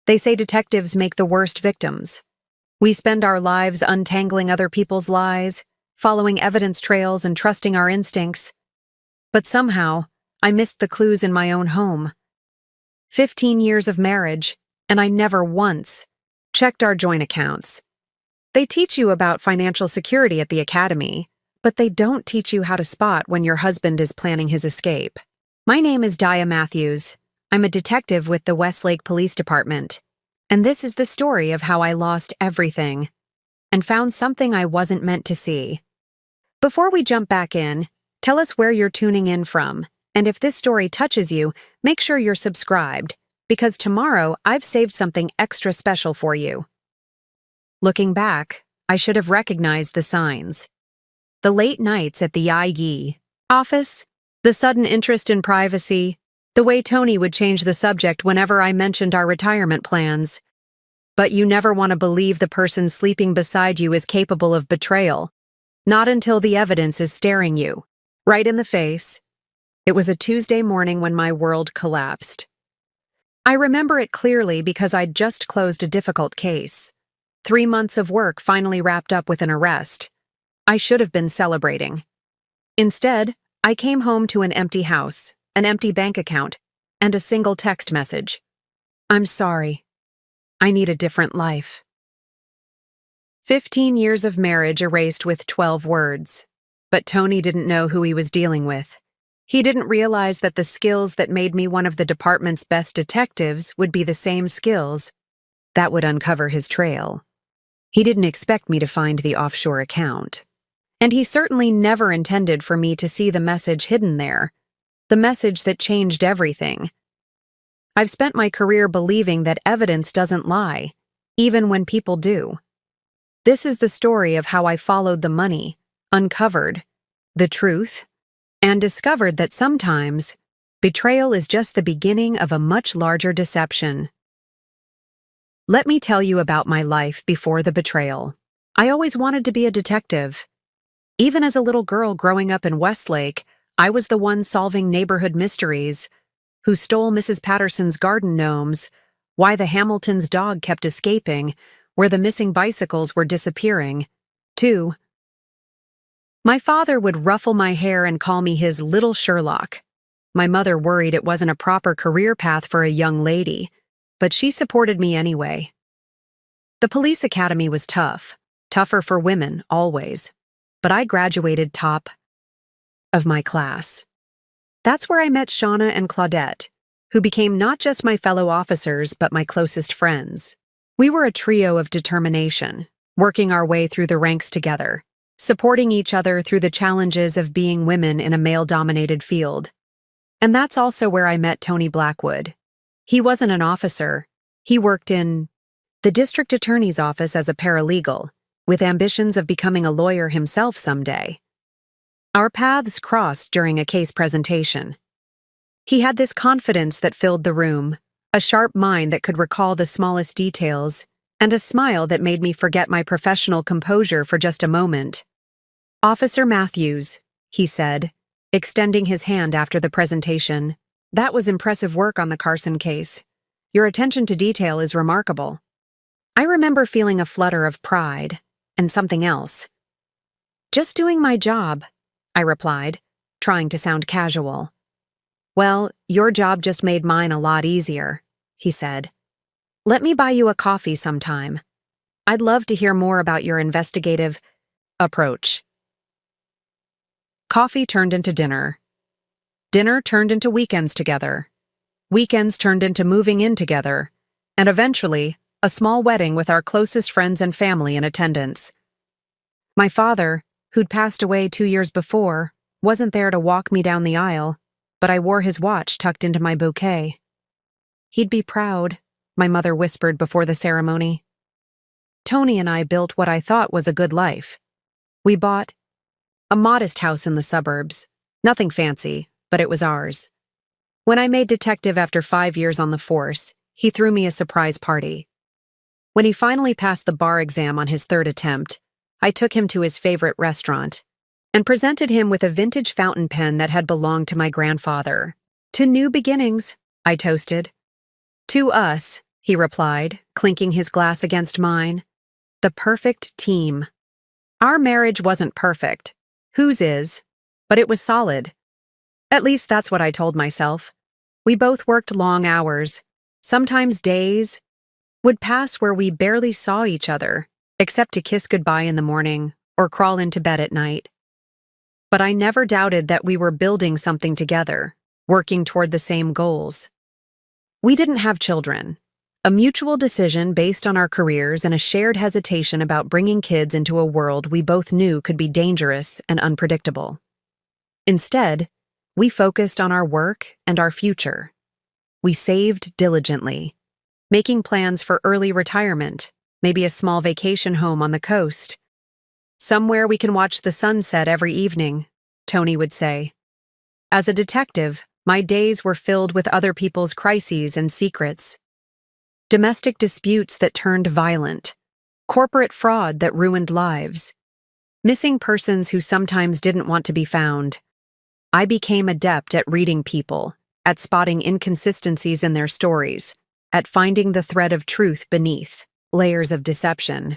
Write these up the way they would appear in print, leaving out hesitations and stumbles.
They say detectives make the worst victims. We spend our lives untangling other people's lies, following evidence trails and trusting our instincts. But somehow, I missed the clues in my own home. 15 years of marriage, and I never once checked our joint accounts. They teach you about financial security at the academy, but they don't teach you how to spot when your husband is planning his escape. My name is Dia Matthews. I'm a detective with the Westlake Police Department, and this is the story of how I lost everything and found something I wasn't meant to see. Before we jump back in, tell us where you're tuning in from, and if this story touches you, make sure you're subscribed, because tomorrow I've saved something extra special for you. Looking back, I should have recognized the signs. The late nights at the IE office, the sudden interest in privacy, the way Tony would change the subject whenever I mentioned our retirement plans. But you never want to believe the person sleeping beside you is capable of betrayal. Not until the evidence is staring you, right in the face. It was a Tuesday morning when my world collapsed. I remember it clearly because I'd just closed a difficult case. 3 months of work finally wrapped up with an arrest. I should have been celebrating. Instead, I came home to an empty house, an empty bank account, and a single text message. I'm sorry. I need a different life. 15 years of marriage erased with 12 words. But Tony didn't know who he was dealing with. He didn't realize that the skills that made me one of the department's best detectives would be the same skills that would uncover his trail. He didn't expect me to find the offshore account. And he certainly never intended for me to see the message hidden there, the message that changed everything. I've spent my career believing that evidence doesn't lie, even when people do. This is the story of how I followed the money, uncovered the truth, and discovered that sometimes betrayal is just the beginning of a much larger deception. Let me tell you about my life before the betrayal. I always wanted to be a detective. Even as a little girl growing up in Westlake, I was the one solving neighborhood mysteries. Who stole Mrs. Patterson's garden gnomes? Why the Hamiltons' dog kept escaping? Where the missing bicycles were disappearing? 2. My father would ruffle my hair and call me his little Sherlock. My mother worried it wasn't a proper career path for a young lady, but she supported me anyway. The police academy was tough, tougher for women, always, but I graduated top of my class. That's where I met Shauna and Claudette, who became not just my fellow officers but my closest friends. We were a trio of determination, working our way through the ranks together, supporting each other through the challenges of being women in a male-dominated field. And that's also where I met Tony Blackwood. He wasn't an officer. He worked in the district attorney's office as a paralegal, with ambitions of becoming a lawyer himself someday. Our paths crossed during a case presentation. He had this confidence that filled the room, a sharp mind that could recall the smallest details, and a smile that made me forget my professional composure for just a moment. "Officer Matthews," he said, extending his hand after the presentation. "That was impressive work on the Carson case. Your attention to detail is remarkable." I remember feeling a flutter of pride, and something else. "Just doing my job," I replied, trying to sound casual. "Well, your job just made mine a lot easier," he said. "Let me buy you a coffee sometime. I'd love to hear more about your investigative approach." Coffee turned into dinner. Dinner turned into weekends together. Weekends turned into moving in together. And eventually, a small wedding with our closest friends and family in attendance. My father, who'd passed away 2 years before, wasn't there to walk me down the aisle, but I wore his watch tucked into my bouquet. "He'd be proud," my mother whispered before the ceremony. Tony and I built what I thought was a good life. We bought a modest house in the suburbs. Nothing fancy, but it was ours. When I made detective after 5 years on the force, he threw me a surprise party. When he finally passed the bar exam on his 3rd attempt, I took him to his favorite restaurant and presented him with a vintage fountain pen that had belonged to my grandfather. "To new beginnings," I toasted. "To us," he replied, clinking his glass against mine. The perfect team. Our marriage wasn't perfect. Whose is? But it was solid. At least that's what I told myself. We both worked long hours. Sometimes days would pass where we barely saw each other, except to kiss goodbye in the morning or crawl into bed at night. But I never doubted that we were building something together, working toward the same goals. We didn't have children. A mutual decision based on our careers and a shared hesitation about bringing kids into a world we both knew could be dangerous and unpredictable. Instead, we focused on our work and our future. We saved diligently, making plans for early retirement, maybe a small vacation home on the coast. Somewhere we can watch the sunset every evening, Tony would say. As a detective, my days were filled with other people's crises and secrets. Domestic disputes that turned violent, corporate fraud that ruined lives, missing persons who sometimes didn't want to be found. I became adept at reading people, at spotting inconsistencies in their stories, at finding the thread of truth beneath layers of deception.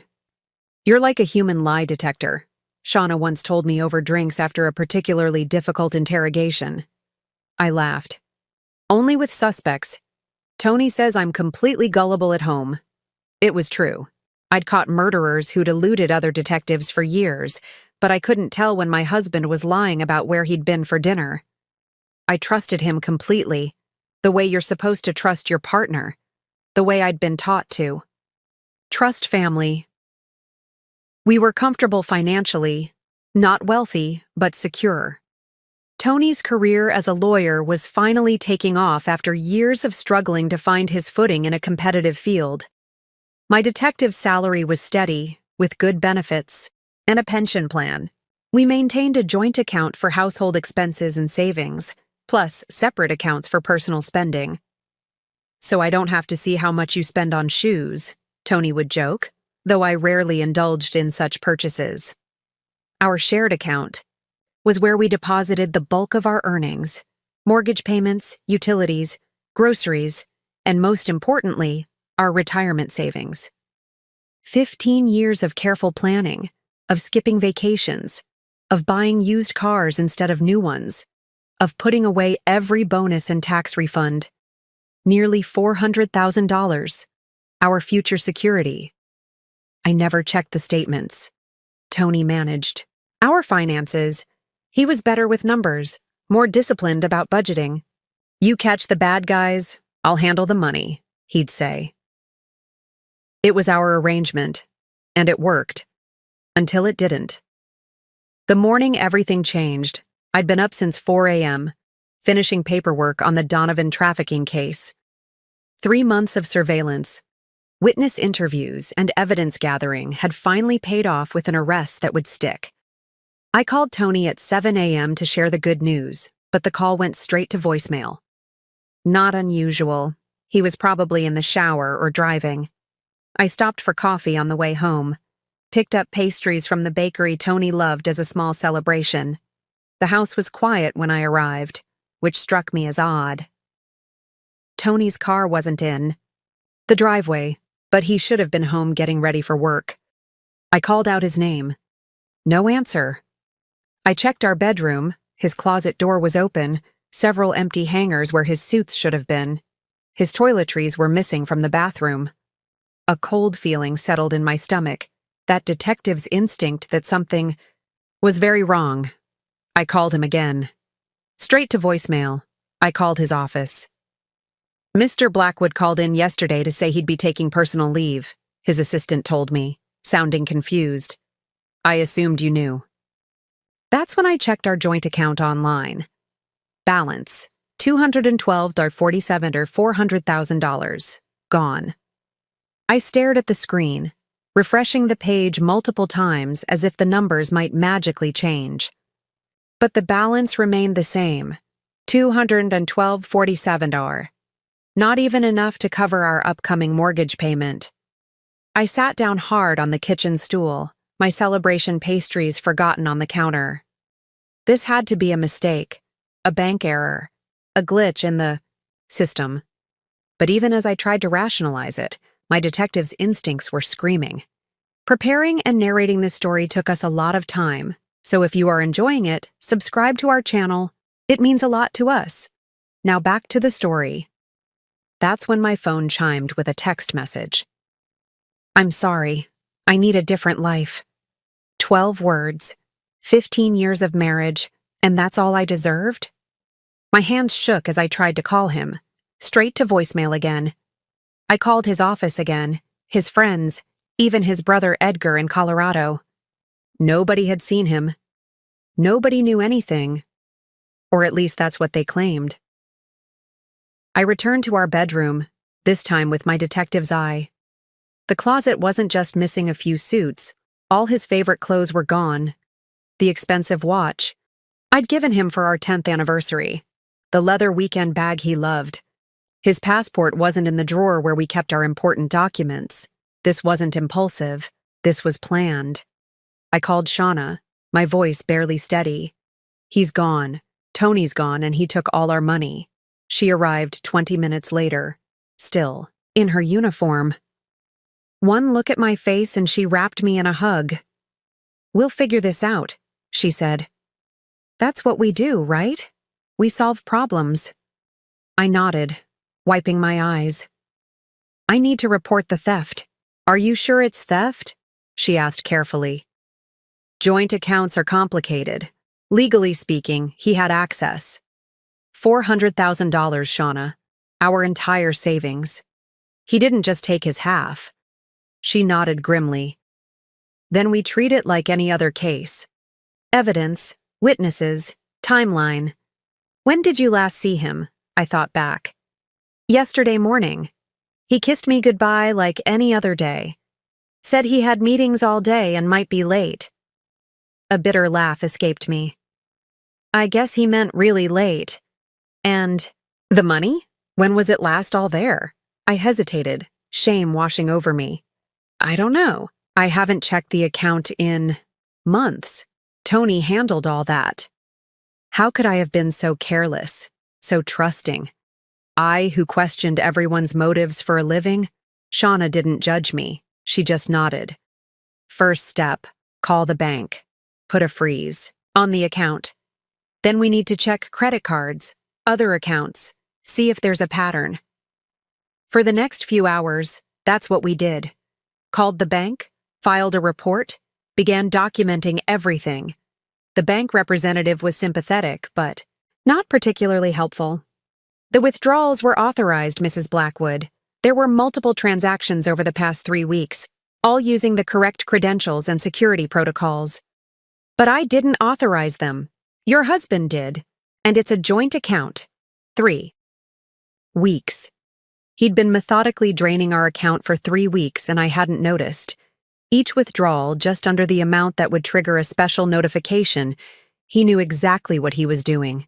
You're like a human lie detector, Shauna once told me over drinks after a particularly difficult interrogation. I laughed. Only with suspects. Tony says I'm completely gullible at home. It was true. I'd caught murderers who'd eluded other detectives for years, but I couldn't tell when my husband was lying about where he'd been for dinner. I trusted him completely, the way you're supposed to trust your partner, the way I'd been taught to. Trust family. We were comfortable financially, not wealthy, but secure. Tony's career as a lawyer was finally taking off after years of struggling to find his footing in a competitive field. My detective's salary was steady, with good benefits, and a pension plan. We maintained a joint account for household expenses and savings, plus separate accounts for personal spending. So I don't have to see how much you spend on shoes, Tony would joke, though I rarely indulged in such purchases. Our shared account was where we deposited the bulk of our earnings, mortgage payments, utilities, groceries, and most importantly, our retirement savings. 15 years of careful planning, of skipping vacations, of buying used cars instead of new ones, of putting away every bonus and tax refund. Nearly $400,000, our future security. I never checked the statements. Tony managed our finances. He was better with numbers, more disciplined about budgeting. You catch the bad guys, I'll handle the money, he'd say. It was our arrangement, and it worked. Until it didn't. The morning everything changed, I'd been up since 4 a.m., finishing paperwork on the Donovan trafficking case. 3 months of surveillance, witness interviews, and evidence gathering had finally paid off with an arrest that would stick. I called Tony at 7 a.m. to share the good news, but the call went straight to voicemail. Not unusual. He was probably in the shower or driving. I stopped for coffee on the way home, picked up pastries from the bakery Tony loved as a small celebration. The house was quiet when I arrived, which struck me as odd. Tony's car wasn't in the driveway, but he should have been home getting ready for work. I called out his name. No answer. I checked our bedroom. His closet door was open, several empty hangers where his suits should have been. His toiletries were missing from the bathroom. A cold feeling settled in my stomach, that detective's instinct that something was very wrong. I called him again. Straight to voicemail. I called his office. Mr. Blackwood called in yesterday to say he'd be taking personal leave, his assistant told me, sounding confused. I assumed you knew. That's when I checked our joint account online. Balance, $212.47 or $400,000. Gone. I stared at the screen, refreshing the page multiple times as if the numbers might magically change. But the balance remained the same, $212.47. Not even enough to cover our upcoming mortgage payment. I sat down hard on the kitchen stool, my celebration pastries forgotten on the counter. This had to be a mistake, a bank error, a glitch in the system. But even as I tried to rationalize it, my detective's instincts were screaming. Preparing and narrating this story took us a lot of time, so if you are enjoying it, subscribe to our channel. It means a lot to us. Now back to the story. That's when my phone chimed with a text message. I'm sorry. I need a different life. 12 words, 15 years of marriage, and that's all I deserved? My hands shook as I tried to call him. Straight to voicemail again. I called his office again, his friends, even his brother Edgar in Colorado. Nobody had seen him. Nobody knew anything. Or at least that's what they claimed. I returned to our bedroom, this time with my detective's eye. The closet wasn't just missing a few suits. All his favorite clothes were gone. The expensive watch I'd given him for our 10th anniversary. The leather weekend bag he loved. His passport wasn't in the drawer where we kept our important documents. This wasn't impulsive. This was planned. I called Shauna, my voice barely steady. He's gone. Tony's gone, and he took all our money. She arrived 20 minutes later, still, in her uniform. One look at my face and she wrapped me in a hug. We'll figure this out, she said. That's what we do, right? We solve problems. I nodded, wiping my eyes. I need to report the theft. Are you sure it's theft? She asked carefully. Joint accounts are complicated. Legally speaking, he had access. $400,000, Shauna. Our entire savings. He didn't just take his half. She nodded grimly. Then we treat it like any other case. Evidence, witnesses, timeline. When did you last see him? I thought back. Yesterday morning. He kissed me goodbye like any other day. Said he had meetings all day and might be late. A bitter laugh escaped me. I guess he meant really late. And the money? When was it last all there? I hesitated, shame washing over me. I don't know. I haven't checked the account in months. Tony handled all that. How could I have been so careless, so trusting? I, who questioned everyone's motives for a living? Shauna didn't judge me. She just nodded. First step, call the bank. Put a freeze on the account. Then we need to check credit cards, other accounts, see if there's a pattern. For the next few hours, that's what we did. Called the bank, filed a report, began documenting everything. The bank representative was sympathetic, but not particularly helpful. The withdrawals were authorized, Mrs. Blackwood. There were multiple transactions over the past 3 weeks, all using the correct credentials and security protocols. But I didn't authorize them. Your husband did, and it's a joint account. 3 weeks. He'd been methodically draining our account for 3 weeks, and I hadn't noticed. Each withdrawal just under the amount that would trigger a special notification. He knew exactly what he was doing.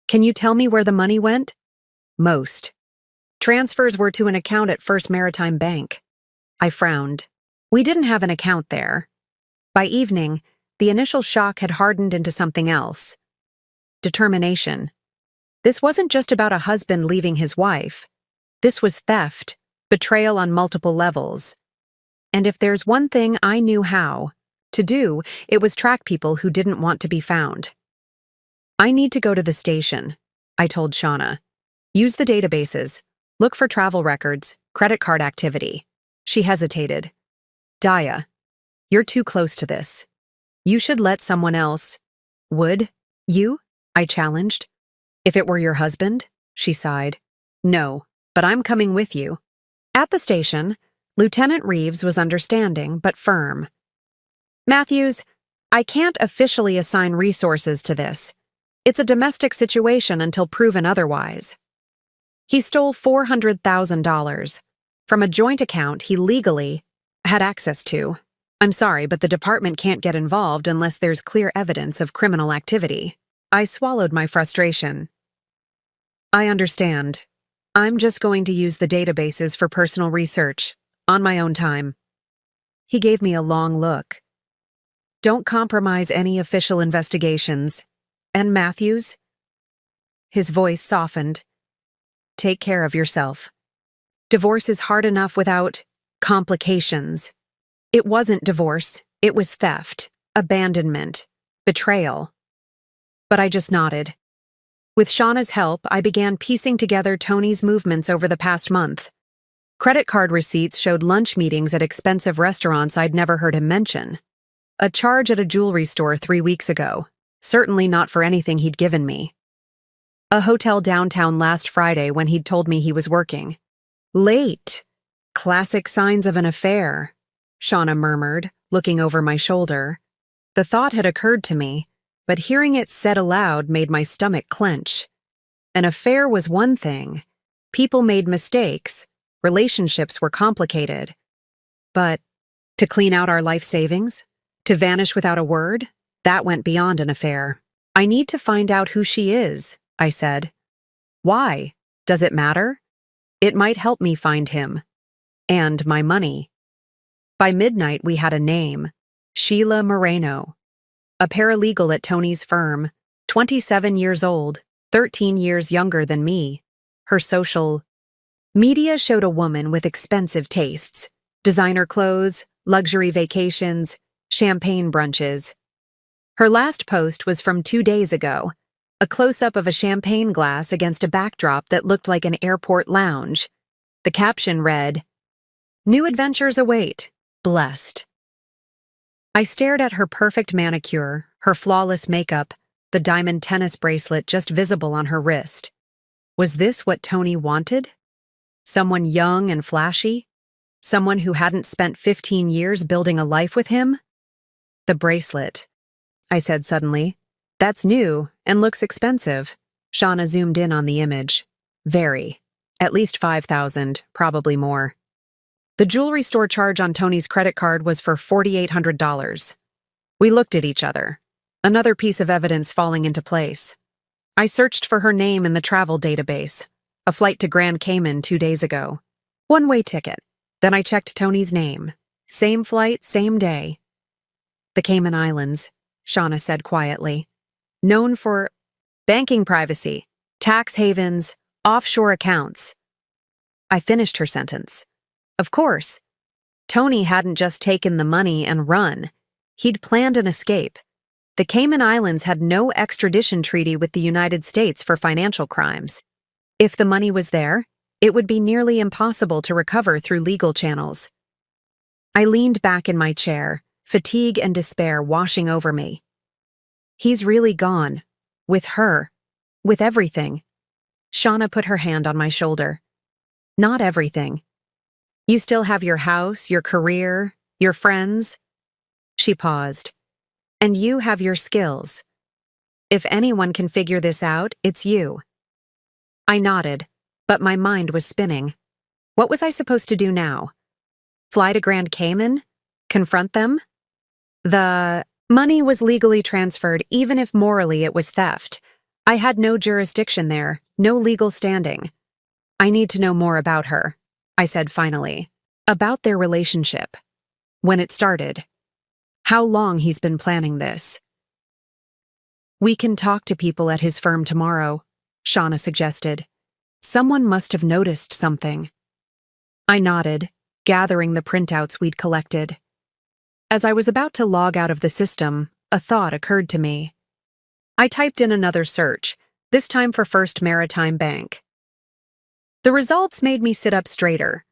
Can you tell me where the money went? Most. Transfers were to an account at First Maritime Bank. I frowned. We didn't have an account there. By evening, the initial shock had hardened into something else. Determination. This wasn't just about a husband leaving his wife. This was theft, betrayal on multiple levels. And if there's one thing I knew how to do, it was track people who didn't want to be found. I need to go to the station, I told Shauna. Use the databases. Look for travel records, credit card activity. She hesitated. Daya, you're too close to this. You should let someone else. Would you? I challenged. If it were your husband? She sighed. No, but I'm coming with you. At the station, Lieutenant Reeves was understanding but firm. Matthews, I can't officially assign resources to this. It's a domestic situation until proven otherwise. He stole $400,000 from a joint account he legally had access to. I'm sorry, but the department can't get involved unless there's clear evidence of criminal activity. I swallowed my frustration. I understand. I'm just going to use the databases for personal research, on my own time. He gave me a long look. Don't compromise any official investigations. And Matthews? His voice softened. Take care of yourself. Divorce is hard enough without complications. It wasn't divorce, it was theft, abandonment, betrayal. But I just nodded. With Shauna's help, I began piecing together Tony's movements over the past month. Credit card receipts showed lunch meetings at expensive restaurants I'd never heard him mention. A charge at a jewelry store 3 weeks ago, certainly not for anything he'd given me. A hotel downtown last Friday when he'd told me he was working. Late. Classic signs of an affair, Shauna murmured, looking over my shoulder. The thought had occurred to me, but hearing it said aloud made my stomach clench. An affair was one thing. People made mistakes. Relationships were complicated. But to clean out our life savings? To vanish without a word? That went beyond an affair. I need to find out who she is, I said. Why? Does it matter? It might help me find him. And my money. By midnight, we had a name. Sheila Moreno. A paralegal at Tony's firm, 27 years old, 13 years younger than me. Her social media showed a woman with expensive tastes. Designer clothes, luxury vacations, champagne brunches. Her last post was from 2 days ago, a close-up of a champagne glass against a backdrop that looked like an airport lounge. The caption read, "New adventures await. Blessed." I stared at her perfect manicure, her flawless makeup, the diamond tennis bracelet just visible on her wrist. Was this what Tony wanted? Someone young and flashy? Someone who hadn't spent 15 years building a life with him? The bracelet, I said suddenly. That's new and looks expensive. Shauna zoomed in on the image. Very. At least $5,000, probably more. The jewelry store charge on Tony's credit card was for $4,800. We looked at each other. Another piece of evidence falling into place. I searched for her name in the travel database. A flight to Grand Cayman 2 days ago. One-way ticket. Then I checked Tony's name. Same flight, same day. The Cayman Islands, Shauna said quietly. Known for banking privacy, tax havens, offshore accounts. I finished her sentence. Of course. Tony hadn't just taken the money and run. He'd planned an escape. The Cayman Islands had no extradition treaty with the United States for financial crimes. If the money was there, it would be nearly impossible to recover through legal channels. I leaned back in my chair, fatigue and despair washing over me. He's really gone. With her. With everything. Shauna put her hand on my shoulder. Not everything. You still have your house, your career, your friends. She paused. And you have your skills. If anyone can figure this out, it's you. I nodded, but my mind was spinning. What was I supposed to do now? Fly to Grand Cayman? Confront them? The money was legally transferred even if morally it was theft. I had no jurisdiction there, no legal standing. I need to know more about her, I said finally. About their relationship. When it started. How long he's been planning this. We can talk to people at his firm tomorrow, Shauna suggested. Someone must have noticed something. I nodded, gathering the printouts we'd collected. As I was about to log out of the system, a thought occurred to me. I typed in another search, this time for First Maritime Bank. The results made me sit up straighter.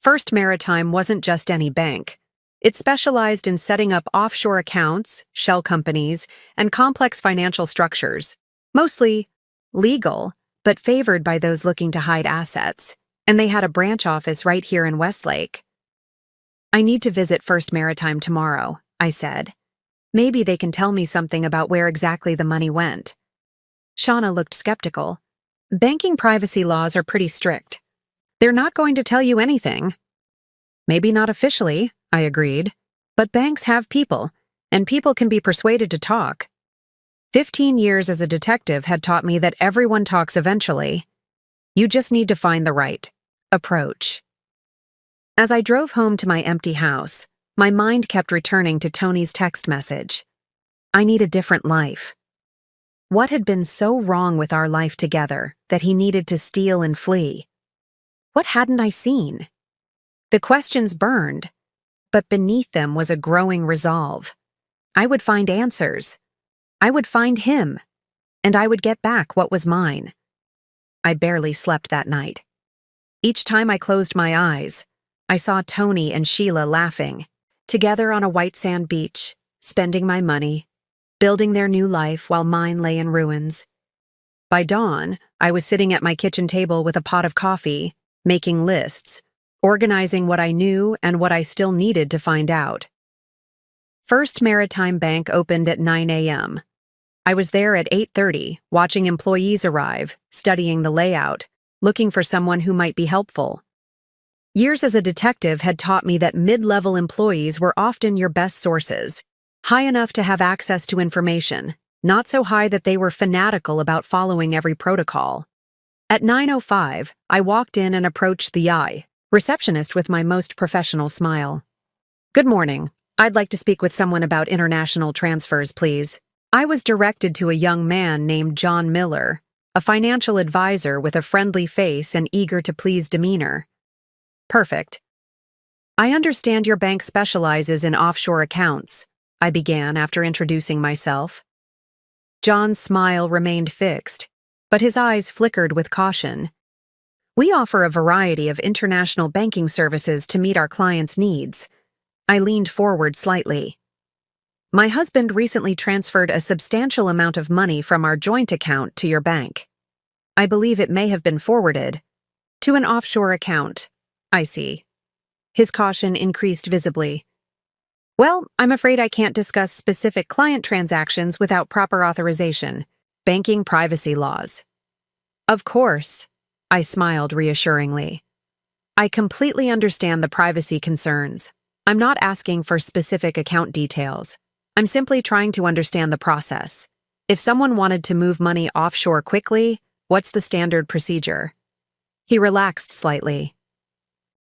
First Maritime wasn't just any bank. It specialized in setting up offshore accounts, shell companies, and complex financial structures, mostly legal, but favored by those looking to hide assets, and they had a branch office right here in Westlake. I need to visit First Maritime tomorrow, I said. Maybe they can tell me something about where exactly the money went. Shauna looked skeptical. Banking privacy laws are pretty strict. They're not going to tell you anything. Maybe not officially, I agreed, but banks have people, and people can be persuaded to talk. 15 years as a detective had taught me that everyone talks eventually. You just need to find the right approach. As I drove home to my empty house, my mind kept returning to Tony's text message. I need a different life. What had been so wrong with our life together that he needed to steal and flee? What hadn't I seen? The questions burned, but beneath them was a growing resolve. I would find answers. I would find him, and I would get back what was mine. I barely slept that night. Each time I closed my eyes, I saw Tony and Sheila laughing, together on a white sand beach, spending my money, building their new life while mine lay in ruins. By dawn, I was sitting at my kitchen table with a pot of coffee, making lists, organizing what I knew and what I still needed to find out. First Maritime Bank opened at 9 a.m. I was there at 8:30, watching employees arrive, studying the layout, looking for someone who might be helpful. Years as a detective had taught me that mid-level employees were often your best sources, high enough to have access to information, not so high that they were fanatical about following every protocol. At 9:05, I walked in and approached the receptionist with my most professional smile. "Good morning. I'd like to speak with someone about international transfers, please." I was directed to a young man named John Miller, a financial advisor with a friendly face and eager-to-please demeanor. "Perfect. I understand your bank specializes in offshore accounts," I began after introducing myself. John's smile remained fixed, but his eyes flickered with caution. "We offer a variety of international banking services to meet our clients' needs." I leaned forward slightly. "My husband recently transferred a substantial amount of money from our joint account to your bank. I believe it may have been forwarded to an offshore account." "I see." His caution increased visibly. "Well, I'm afraid I can't discuss specific client transactions without proper authorization. Banking privacy laws." "Of course," I smiled reassuringly. "I completely understand the privacy concerns. I'm not asking for specific account details. I'm simply trying to understand the process. If someone wanted to move money offshore quickly, what's the standard procedure?" He relaxed slightly.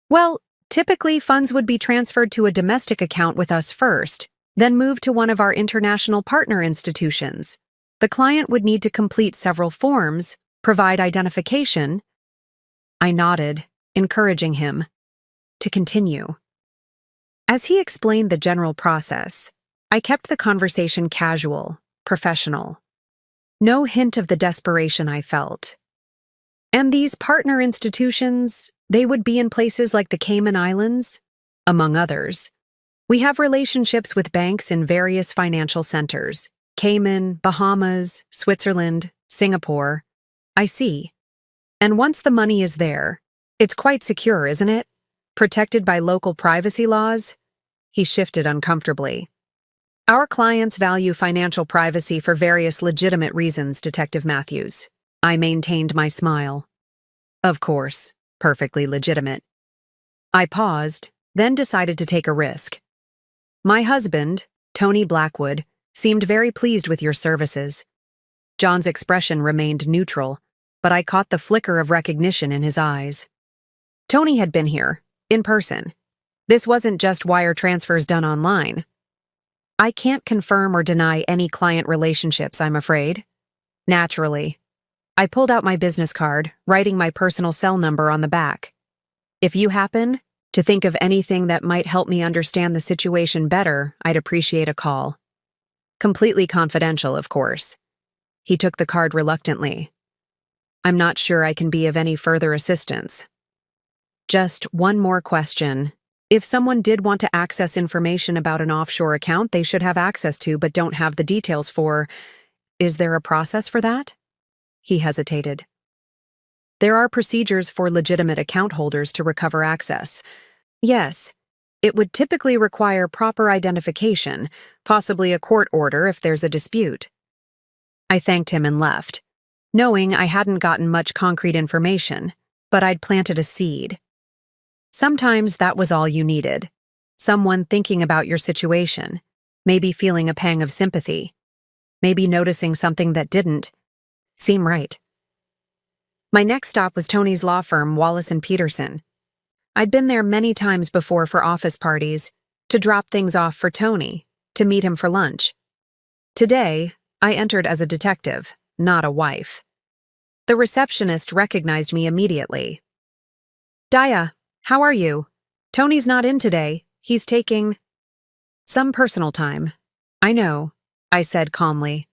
"Well, typically funds would be transferred to a domestic account with us first, then moved to one of our international partner institutions. The client would need to complete several forms, provide identification." I nodded, encouraging him to continue. As he explained the general process, I kept the conversation casual, professional. No hint of the desperation I felt. "And these partner institutions, they would be in places like the Cayman Islands, among others. We have relationships with banks in various financial centers: Cayman, Bahamas, Switzerland, Singapore." "I see. And once the money is there, it's quite secure, isn't it? Protected by local privacy laws?" He shifted uncomfortably. "Our clients value financial privacy for various legitimate reasons, Detective Matthews." I maintained my smile. "Of course, perfectly legitimate." I paused, then decided to take a risk. "My husband, Tony Blackwood, seemed very pleased with your services." John's expression remained neutral, but I caught the flicker of recognition in his eyes. "Tony had been here, in person. This wasn't just wire transfers done online." "I can't confirm or deny any client relationships, I'm afraid." "Naturally." I pulled out my business card, writing my personal cell number on the back. "If you happen to think of anything that might help me understand the situation better, I'd appreciate a call." Completely confidential, of course. He took the card reluctantly. "I'm not sure I can be of any further assistance." "Just one more question. If someone did want to access information about an offshore account they should have access to but don't have the details for, is there a process for that?" He hesitated. "There are procedures for legitimate account holders to recover access. Yes, it would typically require proper identification, possibly a court order if there's a dispute." I thanked him and left, knowing I hadn't gotten much concrete information, but I'd planted a seed. Sometimes that was all you needed. Someone thinking about your situation, maybe feeling a pang of sympathy, maybe noticing something that didn't seem right. My next stop was Tony's law firm, Wallace & Peterson. I'd been there many times before for office parties, to drop things off for Tony, to meet him for lunch. Today, I entered as a detective, not a wife. The receptionist recognized me immediately. Daya, how are you? Tony's not in today. He's taking some personal time. I know, I said calmly.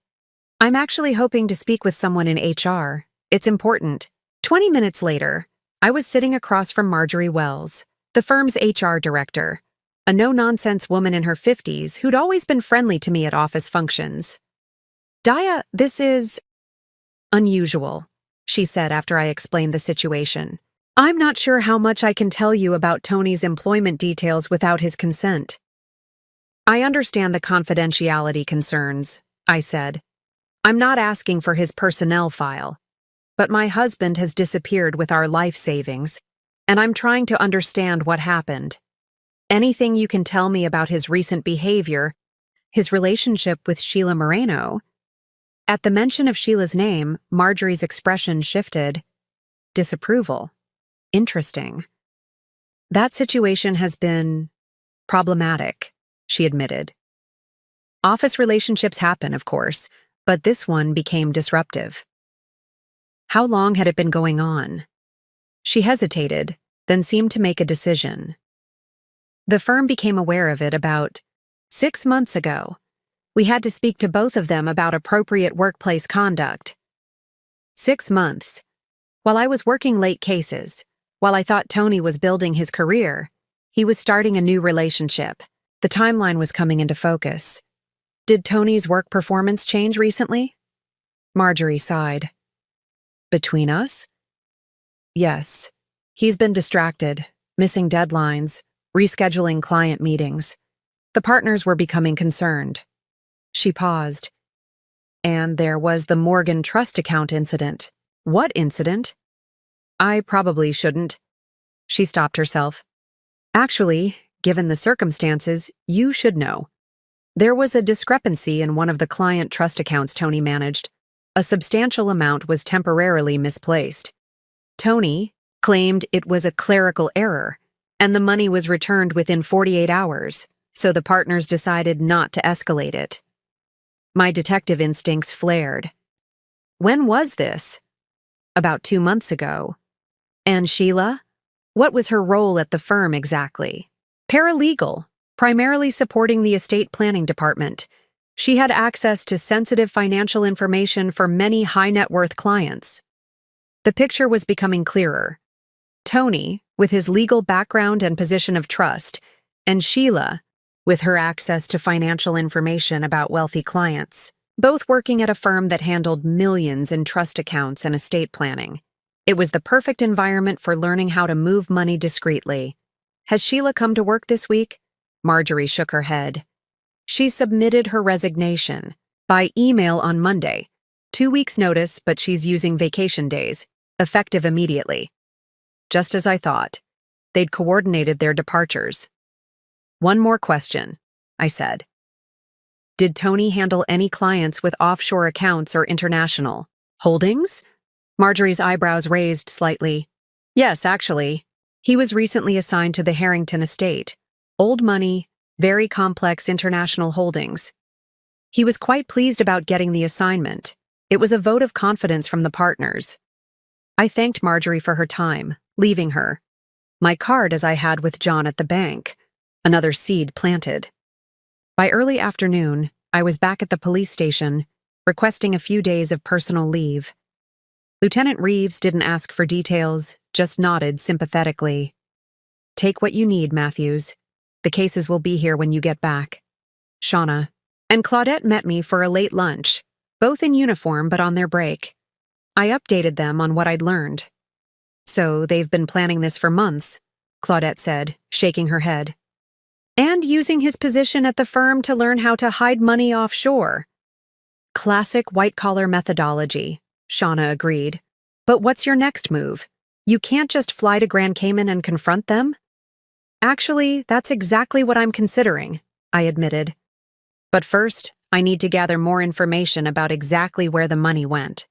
I'm actually hoping to speak with someone in HR. It's important. 20 minutes later, I was sitting across from Marjorie Wells, the firm's HR director, a no-nonsense woman in her 50s who'd always been friendly to me at office functions. Daya, this is unusual, she said after I explained the situation. I'm not sure how much I can tell you about Tony's employment details without his consent. I understand the confidentiality concerns, I said. I'm not asking for his personnel file, but my husband has disappeared with our life savings, and I'm trying to understand what happened. Anything you can tell me about his recent behavior, his relationship with Sheila Moreno? At the mention of Sheila's name, Marjorie's expression shifted. Disapproval. Interesting. That situation has been problematic, she admitted. Office relationships happen, of course, but this one became disruptive. How long had it been going on? She hesitated, then seemed to make a decision. The firm became aware of it about 6 months ago. We had to speak to both of them about appropriate workplace conduct. 6 months. While I was working late cases, while I thought Tony was building his career, he was starting a new relationship. The timeline was coming into focus. Did Tony's work performance change recently? Marjorie sighed. Between us? Yes. He's been distracted, missing deadlines, rescheduling client meetings. The partners were becoming concerned. She paused. And there was the Morgan Trust account incident. What incident? I probably shouldn't. She stopped herself. Actually, given the circumstances, you should know. There was a discrepancy in one of the client trust accounts Tony managed. A substantial amount was temporarily misplaced. Tony claimed it was a clerical error, and the money was returned within 48 hours, so the partners decided not to escalate it. My detective instincts flared. When was this? About 2 months ago. And Sheila? What was her role at the firm exactly? Paralegal, primarily supporting the estate planning department. She had access to sensitive financial information for many high-net-worth clients. The picture was becoming clearer. Tony, with his legal background and position of trust, and Sheila, with her access to financial information about wealthy clients, both working at a firm that handled millions in trust accounts and estate planning. It was the perfect environment for learning how to move money discreetly. Has Sheila come to work this week? Marjorie shook her head. She submitted her resignation by email on Monday. 2 weeks' notice, but she's using vacation days, effective immediately. Just as I thought. They'd coordinated their departures. One more question, I said. Did Tony handle any clients with offshore accounts or international holdings? Marjorie's eyebrows raised slightly. Yes, actually. He was recently assigned to the Harrington estate. Old money, very complex international holdings. He was quite pleased about getting the assignment. It was a vote of confidence from the partners. I thanked Marjorie for her time, leaving her. My card as I had with John at the bank. Another seed planted. By early afternoon, I was back at the police station, requesting a few days of personal leave. Lieutenant Reeves didn't ask for details, just nodded sympathetically. Take what you need, Matthews. The cases will be here when you get back. Shauna and Claudette met me for a late lunch, both in uniform but on their break. I updated them on what I'd learned. So they've been planning this for months, Claudette said, shaking her head. And using his position at the firm to learn how to hide money offshore. Classic white-collar methodology, Shauna agreed. But what's your next move? You can't just fly to Grand Cayman and confront them? Actually, that's exactly what I'm considering, I admitted. But first, I need to gather more information about exactly where the money went.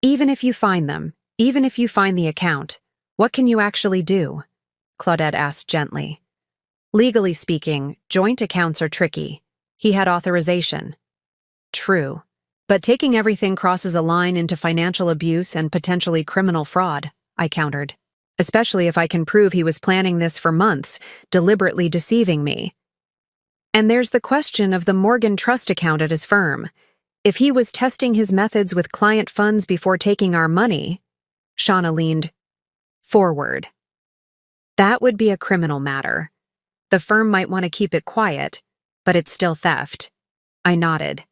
Even if you find them, even if you find the account, what can you actually do? Claudette asked gently. Legally speaking, joint accounts are tricky. He had authorization. True. But taking everything crosses a line into financial abuse and potentially criminal fraud, I countered. especially if I can prove he was planning this for months, deliberately deceiving me. And there's the question of the Morgan Trust account at his firm. If he was testing his methods with client funds before taking our money, Shauna leaned forward. That would be a criminal matter. The firm might want to keep it quiet, but it's still theft. I nodded.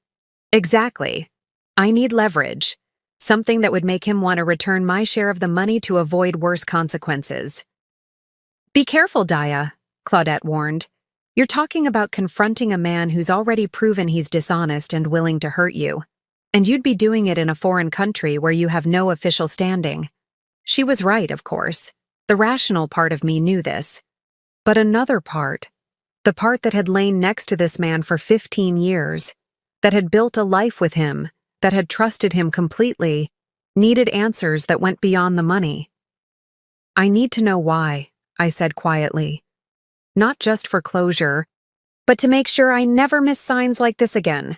Exactly. I need leverage. Something that would make him want to return my share of the money to avoid worse consequences. Be careful, Daya, Claudette warned. You're talking about confronting a man who's already proven he's dishonest and willing to hurt you. And you'd be doing it in a foreign country where you have no official standing. She was right, of course. The rational part of me knew this. But another part, the part that had lain next to this man for 15 years, that had built a life with him, that had trusted him completely, needed answers that went beyond the money. I need to know why, I said quietly. Not just for closure, but to make sure I never miss signs like this again.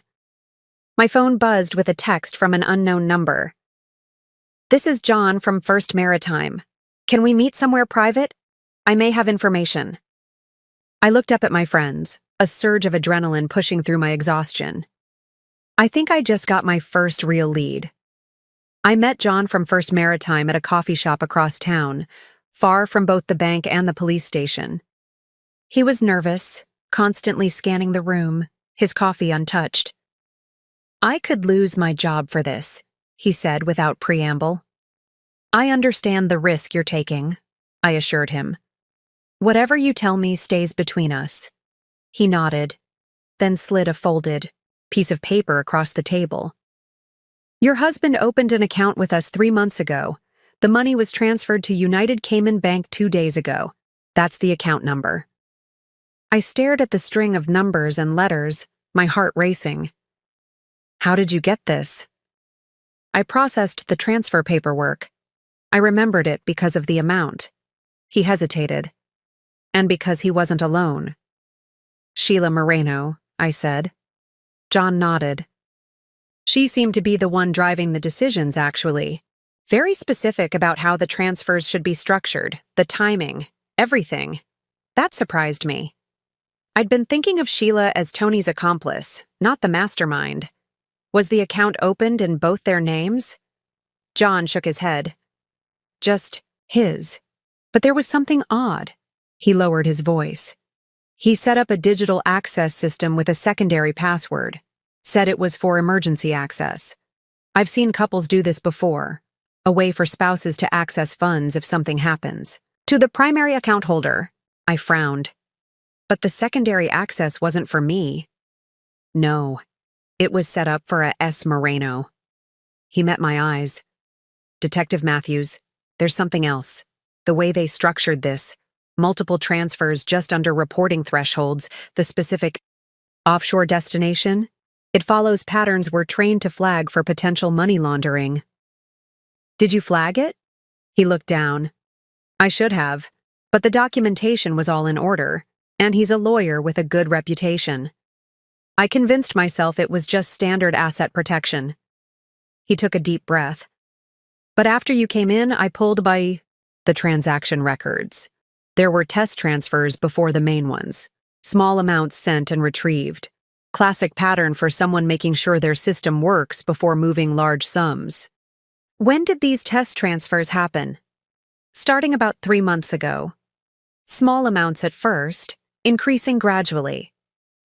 My phone buzzed with a text from an unknown number. This is John from First Maritime. Can we meet somewhere private? I may have information. I looked up at my friends, a surge of adrenaline pushing through my exhaustion. I think I just got my first real lead. I met John from First Maritime at a coffee shop across town, far from both the bank and the police station. He was nervous, constantly scanning the room, his coffee untouched. I could lose my job for this, he said without preamble. I understand the risk you're taking, I assured him. Whatever you tell me stays between us. He nodded, then slid a folded piece of paper across the table. Your husband opened an account with us 3 months ago. The money was transferred to United Cayman Bank 2 days ago. That's the account number. I stared at the string of numbers and letters, my heart racing. How did you get this? I processed the transfer paperwork. I remembered it because of the amount. He hesitated. And because he wasn't alone. Sheila Moreno, I said. John nodded. She seemed to be the one driving the decisions, actually. Very specific about how the transfers should be structured, the timing, everything. That surprised me. I'd been thinking of Sheila as Tony's accomplice, not the mastermind. Was the account opened in both their names? John shook his head. Just his. But there was something odd. He lowered his voice. He set up a digital access system with a secondary password. Said it was for emergency access. I've seen couples do this before. A way for spouses to access funds if something happens. To the primary account holder. I frowned. But the secondary access wasn't for me. No. It was set up for a S. Moreno. He met my eyes. Detective Matthews, there's something else. The way they structured this. Multiple transfers just under reporting thresholds, the specific offshore destination. It follows patterns we're trained to flag for potential money laundering. Did you flag it? He looked down. I should have, but the documentation was all in order, and he's a lawyer with a good reputation. I convinced myself it was just standard asset protection. He took a deep breath. But after you came in, I pulled by the transaction records. There were test transfers before the main ones. Small amounts sent and retrieved. Classic pattern for someone making sure their system works before moving large sums. When did these test transfers happen? Starting about 3 months ago. Small amounts at first, increasing gradually.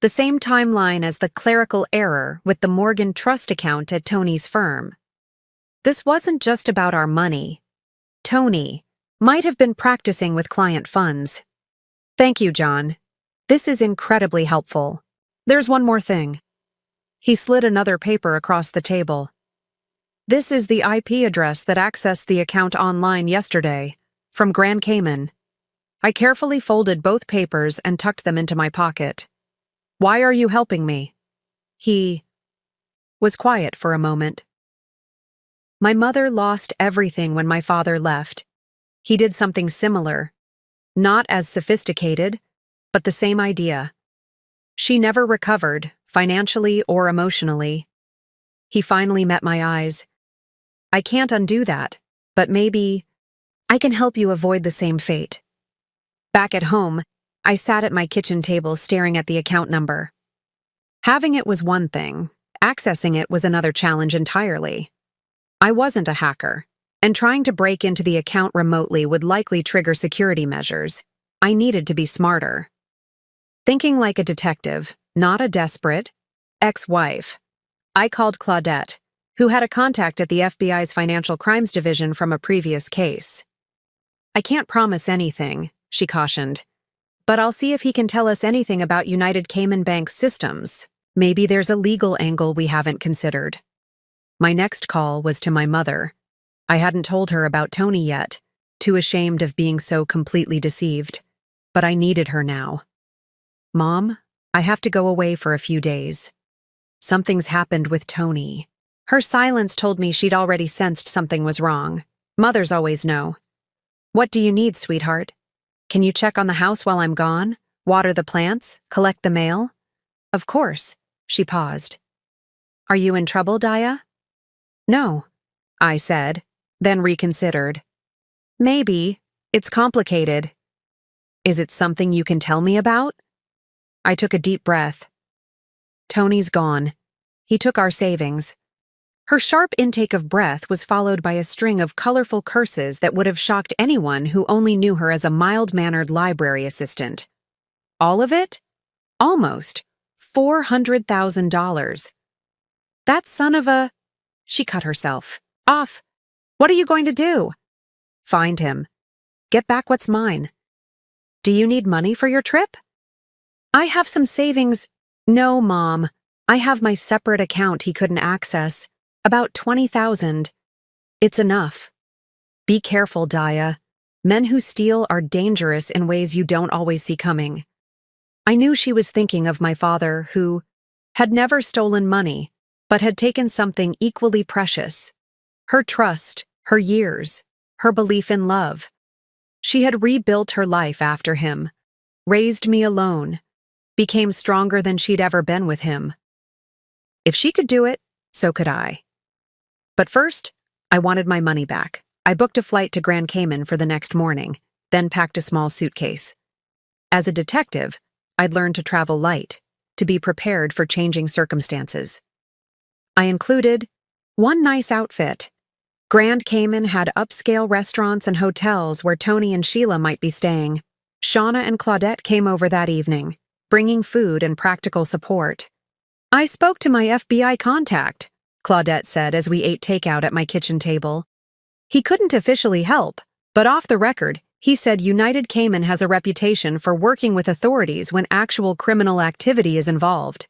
The same timeline as the clerical error with the Morgan Trust account at Tony's firm. This wasn't just about our money. Tony might have been practicing with client funds. Thank you, John. This is incredibly helpful. There's one more thing. He slid another paper across the table. This is the IP address that accessed the account online yesterday, from Grand Cayman. I carefully folded both papers and tucked them into my pocket. Why are you helping me? He was quiet for a moment. My mother lost everything when my father left. He did something similar. Not as sophisticated, but the same idea. She never recovered, financially or emotionally. He finally met my eyes. I can't undo that, but maybe I can help you avoid the same fate. Back at home, I sat at my kitchen table staring at the account number. Having it was one thing, accessing it was another challenge entirely. I wasn't a hacker, and trying to break into the account remotely would likely trigger security measures. I needed to be smarter. Thinking like a detective, not a desperate ex-wife, I called Claudette, who had a contact at the FBI's Financial Crimes Division from a previous case. I can't promise anything, she cautioned, but I'll see if he can tell us anything about United Cayman Bank's systems. Maybe there's a legal angle we haven't considered. My next call was to my mother. I hadn't told her about Tony yet, too ashamed of being so completely deceived. But I needed her now. Mom, I have to go away for a few days. Something's happened with Tony. Her silence told me she'd already sensed something was wrong. Mothers always know. What do you need, sweetheart? Can you check on the house while I'm gone? Water the plants? Collect the mail? Of course, she paused. Are you in trouble, Daya? No, I said, then reconsidered. Maybe. It's complicated. Is it something you can tell me about? I took a deep breath. Tony's gone. He took our savings. Her sharp intake of breath was followed by a string of colorful curses that would have shocked anyone who only knew her as a mild-mannered library assistant. All of it? Almost. $400,000. That son of a... She cut herself. Off. What are you going to do? Find him. Get back what's mine. Do you need money for your trip? I have some savings. No, Mom. I have my separate account he couldn't access. About 20,000. It's enough. Be careful, Daya. Men who steal are dangerous in ways you don't always see coming. I knew she was thinking of my father, who had never stolen money, but had taken something equally precious. Her trust, her years, her belief in love. She had rebuilt her life after him, raised me alone, became stronger than she'd ever been with him. If she could do it, so could I. But first, I wanted my money back. I booked a flight to Grand Cayman for the next morning, then packed a small suitcase. As a detective, I'd learned to travel light, to be prepared for changing circumstances. I included one nice outfit. Grand Cayman had upscale restaurants and hotels where Tony and Sheila might be staying. Shauna and Claudette came over that evening, bringing food and practical support. I spoke to my FBI contact, Claudette said as we ate takeout at my kitchen table. He couldn't officially help, but off the record, he said United Cayman has a reputation for working with authorities when actual criminal activity is involved.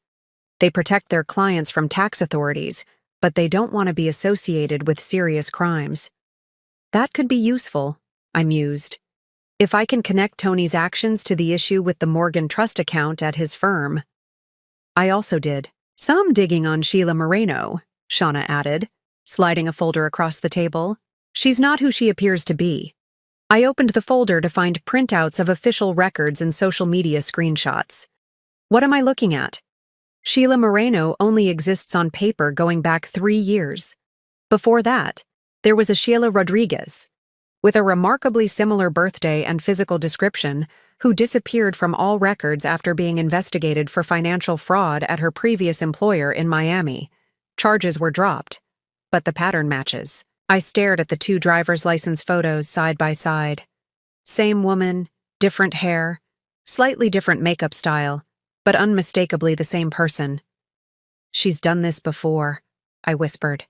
They protect their clients from tax authorities, but they don't want to be associated with serious crimes. That could be useful, I mused. If I can connect Tony's actions to the issue with the Morgan Trust account at his firm. I also did some digging on Sheila Moreno, Shauna added, sliding a folder across the table. She's not who she appears to be. I opened the folder to find printouts of official records and social media screenshots. What am I looking at? Sheila Moreno only exists on paper going back 3 years. Before that, there was a Sheila Rodriguez, with a remarkably similar birthday and physical description, who disappeared from all records after being investigated for financial fraud at her previous employer in Miami. Charges were dropped, but the pattern matches. I stared at the 2 driver's license photos side by side. Same woman, different hair, slightly different makeup style, but unmistakably the same person. She's done this before, I whispered.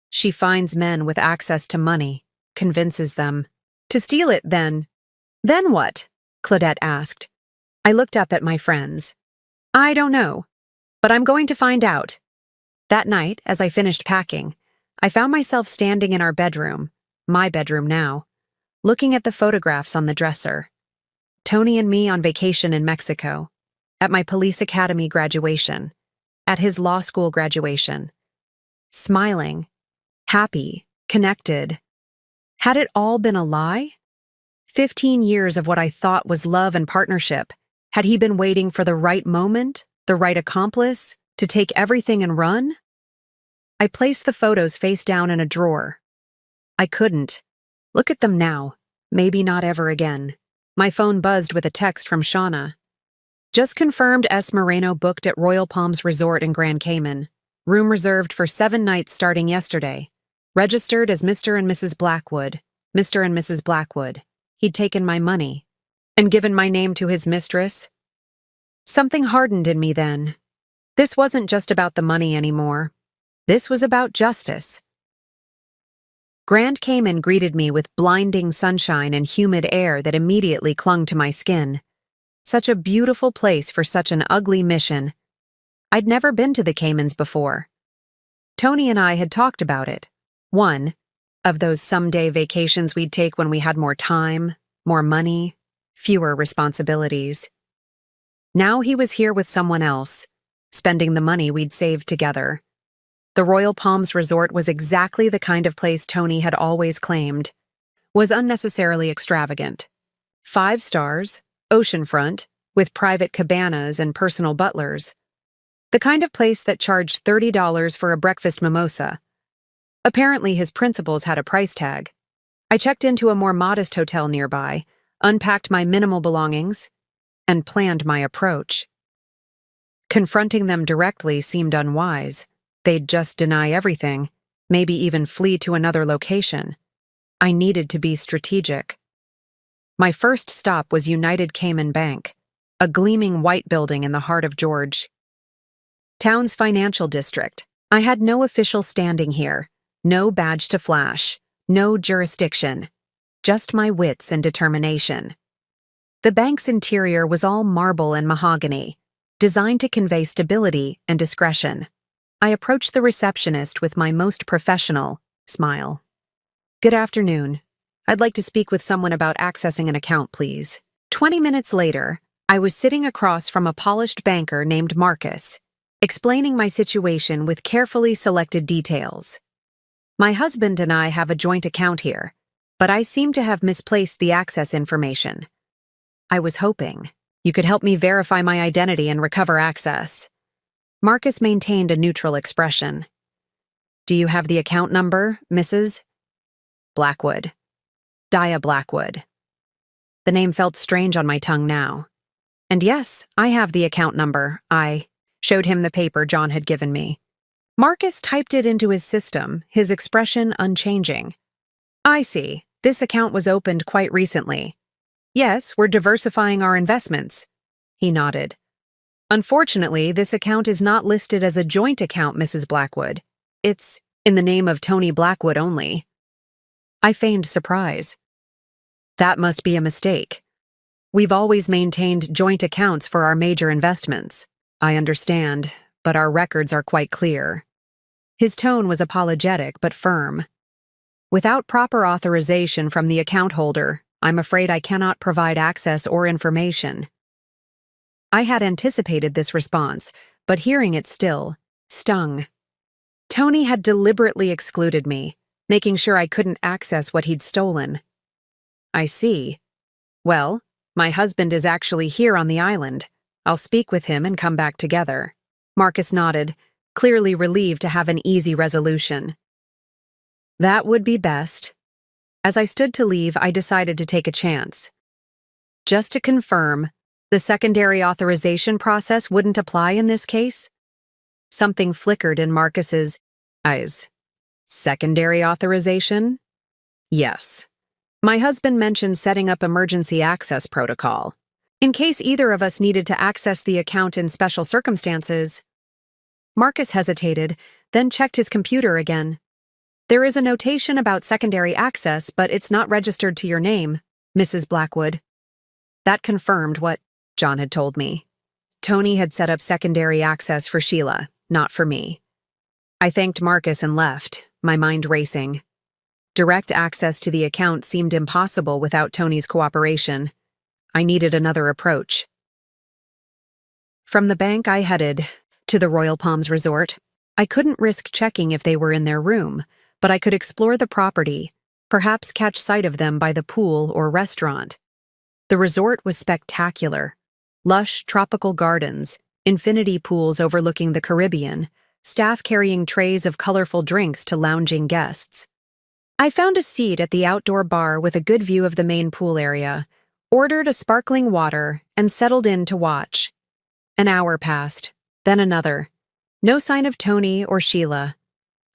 She finds men with access to money, convinces them to steal it then. Then what? Claudette asked. I looked up at my friends. I don't know, but I'm going to find out. That night, as I finished packing, I found myself standing in our bedroom, my bedroom now, looking at the photographs on the dresser. Tony and me on vacation in Mexico, at my police academy graduation, at his law school graduation. Smiling, happy, connected. Had it all been a lie? 15 years of what I thought was love and partnership. Had he been waiting for the right moment, the right accomplice, to take everything and run? I placed the photos face down in a drawer. I couldn't. Look at them now, Maybe not ever again. My phone buzzed with a text from Shauna. Just confirmed S. Moreno booked at Royal Palms Resort in Grand Cayman. Room reserved for 7 nights starting yesterday. Registered as Mr. and Mrs. Blackwood. Mr. and Mrs. Blackwood. He'd taken my money and given my name to his mistress. Something hardened in me then. This wasn't just about the money anymore. This was about justice. Grand Cayman greeted me with blinding sunshine and humid air that immediately clung to my skin. Such a beautiful place for such an ugly mission. I'd never been to the Caymans before. Tony and I had talked about it. One of those someday vacations we'd take when we had more time, more money, fewer responsibilities. Now he was here with someone else, spending the money we'd saved together. The Royal Palms Resort was exactly the kind of place Tony had always claimed. Was unnecessarily extravagant. 5 stars, oceanfront, with private cabanas and personal butlers. The kind of place that charged $30 for a breakfast mimosa. Apparently his principals had a price tag. I checked into a more modest hotel nearby, unpacked my minimal belongings, and planned my approach. Confronting them directly seemed unwise. They'd just deny everything, maybe even flee to another location. I needed to be strategic. My first stop was United Cayman Bank, a gleaming white building in the heart of George Town's financial district. I had no official standing here, no badge to flash, no jurisdiction, just my wits and determination. The bank's interior was all marble and mahogany, designed to convey stability and discretion. I approached the receptionist with my most professional smile. "Good afternoon. I'd like to speak with someone about accessing an account, please." 20 minutes later, I was sitting across from a polished banker named Marcus, explaining my situation with carefully selected details. "My husband and I have a joint account here, but I seem to have misplaced the access information. I was hoping you could help me verify my identity and recover access." Marcus maintained a neutral expression. "Do you have the account number, Mrs. Blackwood?" Dia Blackwood. The name felt strange on my tongue now. "And yes, I have the account number." I showed him the paper John had given me. Marcus typed it into his system, his expression unchanging. "I see. This account was opened quite recently." "Yes, we're diversifying our investments." He nodded. "Unfortunately, this account is not listed as a joint account, Mrs. Blackwood. It's in the name of Tony Blackwood only." I feigned surprise. "That must be a mistake. We've always maintained joint accounts for our major investments." "I understand, but our records are quite clear." His tone was apologetic but firm. "Without proper authorization from the account holder, I'm afraid I cannot provide access or information." I had anticipated this response, but hearing it still stung. Tony had deliberately excluded me, making sure I couldn't access what he'd stolen. "I see. Well, my husband is actually here on the island. I'll speak with him and come back together." Marcus nodded, clearly relieved to have an easy resolution. "That would be best." As I stood to leave, I decided to take a chance. "Just to confirm, the secondary authorization process wouldn't apply in this case?" Something flickered in Marcus's eyes. "Secondary authorization?" "Yes. My husband mentioned setting up emergency access protocol, in case either of us needed to access the account in special circumstances." Marcus hesitated, then checked his computer again. "There is a notation about secondary access, but it's not registered to your name, Mrs. Blackwood." That confirmed what John had told me. Tony had set up secondary access for Sheila, not for me. I thanked Marcus and left, my mind racing. Direct access to the account seemed impossible without Tony's cooperation. I needed another approach. From the bank, I headed to the Royal Palms Resort. I couldn't risk checking if they were in their room, but I could explore the property, perhaps catch sight of them by the pool or restaurant. The resort was spectacular. Lush tropical gardens, infinity pools overlooking the Caribbean, staff carrying trays of colorful drinks to lounging guests. I found a seat at the outdoor bar with a good view of the main pool area, ordered a sparkling water, and settled in to watch. An hour passed, then another. No sign of Tony or Sheila.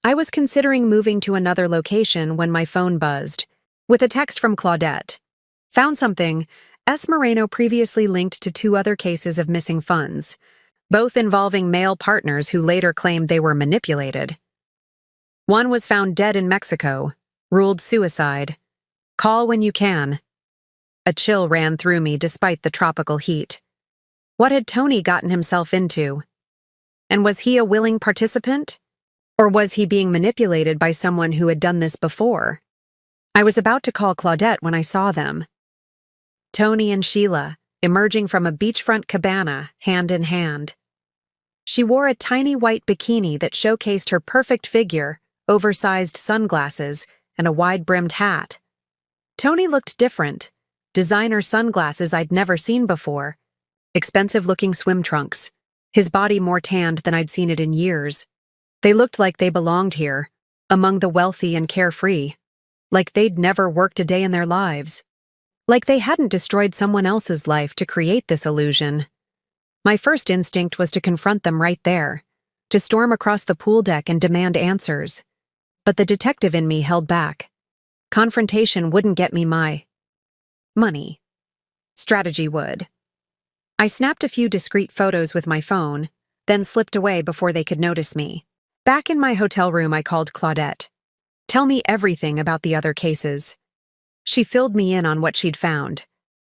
I was considering moving to another location when my phone buzzed, with a text from Claudette. Found something. S. Moreno previously linked to 2 other cases of missing funds, both involving male partners who later claimed they were manipulated. One was found dead in Mexico, ruled suicide. Call when you can. A chill ran through me despite the tropical heat. What had Tony gotten himself into? And was he a willing participant? Or was he being manipulated by someone who had done this before? I was about to call Claudette when I saw them. Tony and Sheila, emerging from a beachfront cabana, hand in hand. She wore a tiny white bikini that showcased her perfect figure, oversized sunglasses, and a wide-brimmed hat. Tony looked different. Designer sunglasses I'd never seen before. Expensive-looking swim trunks. His body more tanned than I'd seen it in years. They looked like they belonged here, among the wealthy and carefree. Like they'd never worked a day in their lives. Like they hadn't destroyed someone else's life to create this illusion. My first instinct was to confront them right there, to storm across the pool deck and demand answers. But the detective in me held back. Confrontation wouldn't get me my money. Strategy would. I snapped a few discreet photos with my phone, then slipped away before they could notice me. Back in my hotel room, I called Claudette. Tell me everything about the other cases. She filled me in on what she'd found.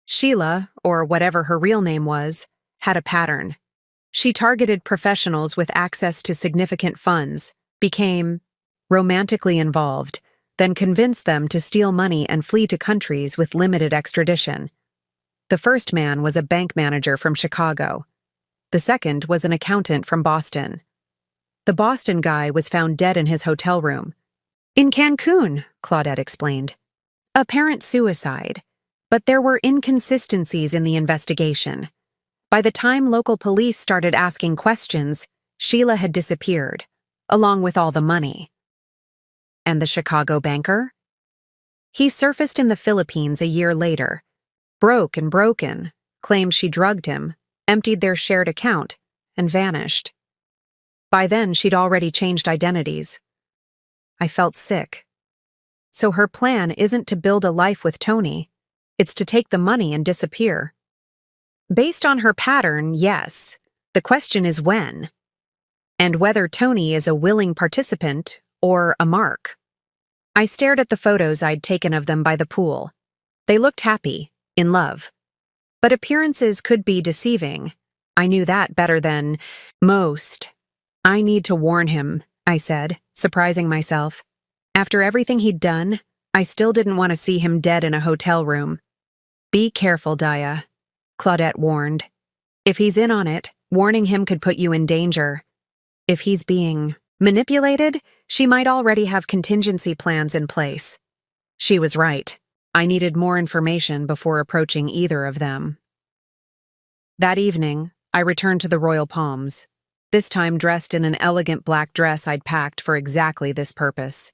Sheila, or whatever her real name was, had a pattern. She targeted professionals with access to significant funds, became romantically involved, then convinced them to steal money and flee to countries with limited extradition. The first man was a bank manager from Chicago. The second was an accountant from Boston. The Boston guy was found dead in his hotel room. In Cancun, Claudette explained. Apparent suicide, but there were inconsistencies in the investigation. By the time local police started asking questions, Sheila had disappeared, along with all the money. And the Chicago banker? He surfaced in the Philippines a year later, broke and broken, claimed she drugged him, emptied their shared account, and vanished. By then, she'd already changed identities. I felt sick. So her plan isn't to build a life with Tony, it's to take the money and disappear. Based on her pattern, yes. The question is when. And whether Tony is a willing participant or a mark. I stared at the photos I'd taken of them by the pool. They looked happy, in love. But appearances could be deceiving. I knew that better than most. I need to warn him, I said, surprising myself. After everything he'd done, I still didn't want to see him dead in a hotel room. Be careful, Daya, Claudette warned. If he's in on it, warning him could put you in danger. If he's being manipulated, she might already have contingency plans in place. She was right. I needed more information before approaching either of them. That evening, I returned to the Royal Palms, this time dressed in an elegant black dress I'd packed for exactly this purpose.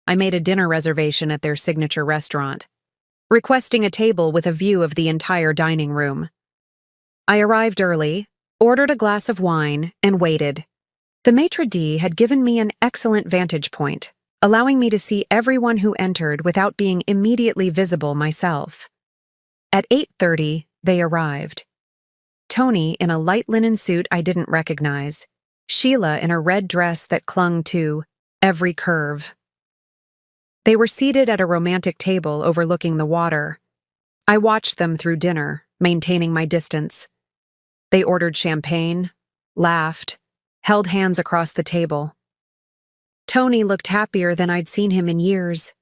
I made a dinner reservation at their signature restaurant, requesting a table with a view of the entire dining room. I arrived early, ordered a glass of wine, and waited. The maitre d' had given me an excellent vantage point, allowing me to see everyone who entered without being immediately visible myself. At 8:30, they arrived. Tony in a light linen suit I didn't recognize, Sheila in a red dress that clung to every curve. They were seated at a romantic table overlooking the water. I watched them through dinner, maintaining my distance. They ordered champagne, laughed, held hands across the table. Tony looked happier than I'd seen him in years.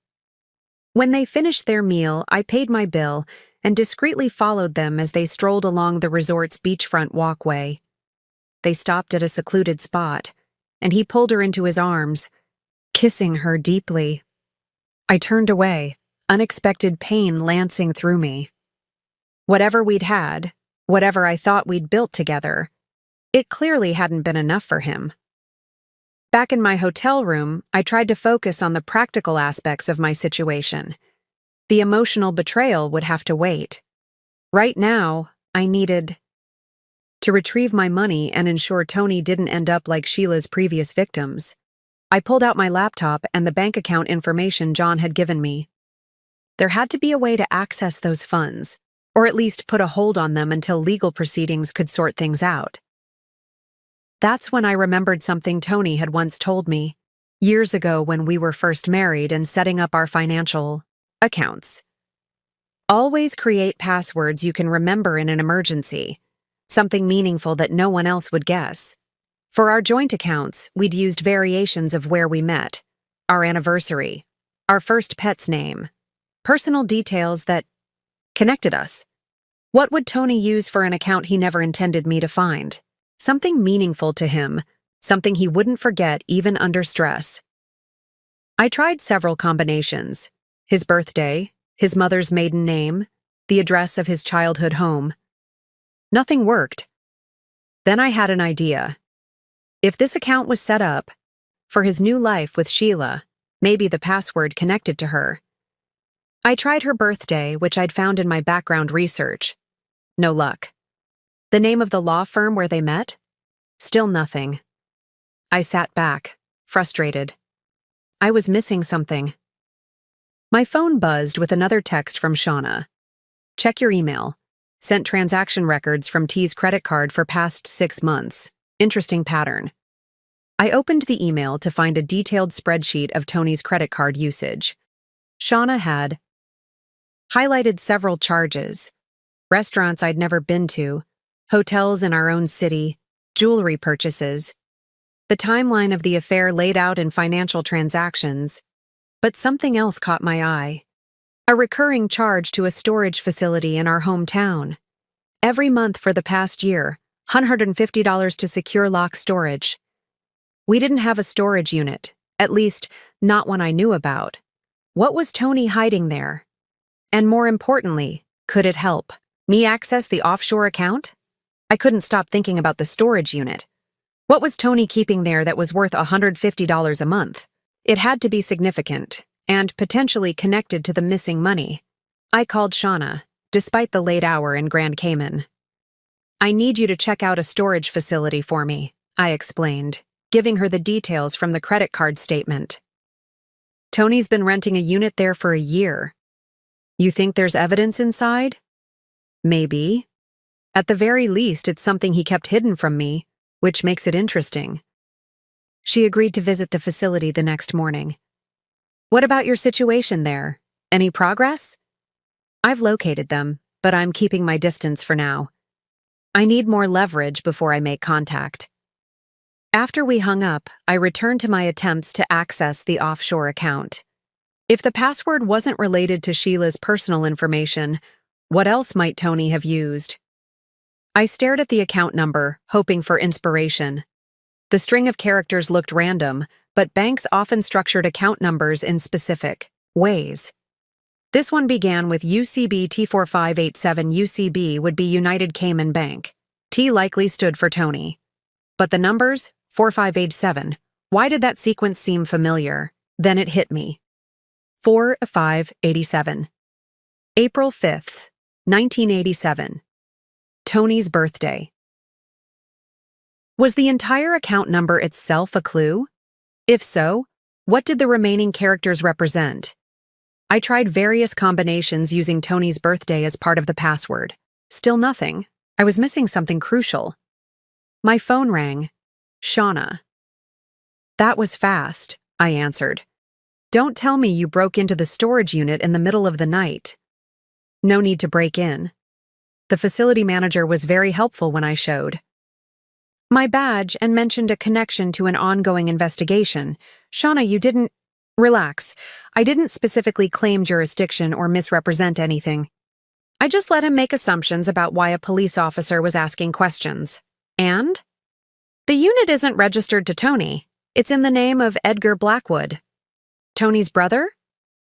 When they finished their meal, I paid my bill and discreetly followed them as they strolled along the resort's beachfront walkway. They stopped at a secluded spot, and he pulled her into his arms, kissing her deeply. I turned away, unexpected pain lancing through me. Whatever we'd had, whatever I thought we'd built together, it clearly hadn't been enough for him. Back in my hotel room, I tried to focus on the practical aspects of my situation. The emotional betrayal would have to wait. Right now, I needed to retrieve my money and ensure Tony didn't end up like Sheila's previous victims. I pulled out my laptop and the bank account information John had given me. There had to be a way to access those funds, or at least put a hold on them until legal proceedings could sort things out. That's when I remembered something Tony had once told me, years ago when we were first married and setting up our financial accounts. Always create passwords you can remember in an emergency, something meaningful that no one else would guess. For our joint accounts, we'd used variations of where we met, our anniversary, our first pet's name, personal details that connected us. What would Tony use for an account he never intended me to find? Something meaningful to him, something he wouldn't forget even under stress. I tried several combinations: his birthday, his mother's maiden name, the address of his childhood home. Nothing worked. Then I had an idea. If this account was set up for his new life with Sheila, maybe the password connected to her. I tried her birthday, which I'd found in my background research. No luck. The name of the law firm where they met? Still nothing. I sat back, frustrated. I was missing something. My phone buzzed with another text from Shauna. Check your email. Sent transaction records from T's credit card for past 6 months. Interesting pattern. I opened the email to find a detailed spreadsheet of Tony's credit card usage. Shauna had highlighted several charges: restaurants I'd never been to, hotels in our own city, jewelry purchases. The timeline of the affair laid out in financial transactions, but something else caught my eye. A recurring charge to a storage facility in our hometown. Every month for the past year, $150 to secure lock storage. We didn't have a storage unit, at least not one I knew about. What was Tony hiding there? And more importantly, could it help me access the offshore account? I couldn't stop thinking about the storage unit. What was Tony keeping there that was worth $150 a month? It had to be significant, and potentially connected to the missing money. I called Shauna, despite the late hour in Grand Cayman. I need you to check out a storage facility for me, I explained, giving her the details from the credit card statement. Tony's been renting a unit there for a year. You think there's evidence inside? Maybe. At the very least, it's something he kept hidden from me, which makes it interesting. She agreed to visit the facility the next morning. What about your situation there? Any progress? I've located them, but I'm keeping my distance for now. I need more leverage before I make contact. After we hung up, I returned to my attempts to access the offshore account. If the password wasn't related to Sheila's personal information, what else might Tony have used? I stared at the account number, hoping for inspiration. The string of characters looked random, but banks often structured account numbers in specific ways. This one began with UCB T4587. UCB would be United Cayman Bank. T likely stood for Tony. But the numbers, 4587, why did that sequence seem familiar? Then it hit me. 4587. April 5th, 1987. Tony's birthday. Was the entire account number itself a clue? If so, what did the remaining characters represent? I tried various combinations using Tony's birthday as part of the password. Still nothing. I was missing something crucial. My phone rang. Shauna. That was fast, I answered. Don't tell me you broke into the storage unit in the middle of the night. No need to break in. The facility manager was very helpful when I showed my badge and mentioned a connection to an ongoing investigation. Shauna, you didn't... Relax. I didn't specifically claim jurisdiction or misrepresent anything. I just let him make assumptions about why a police officer was asking questions. And? The unit isn't registered to Tony. It's in the name of Edgar Blackwood. Tony's brother?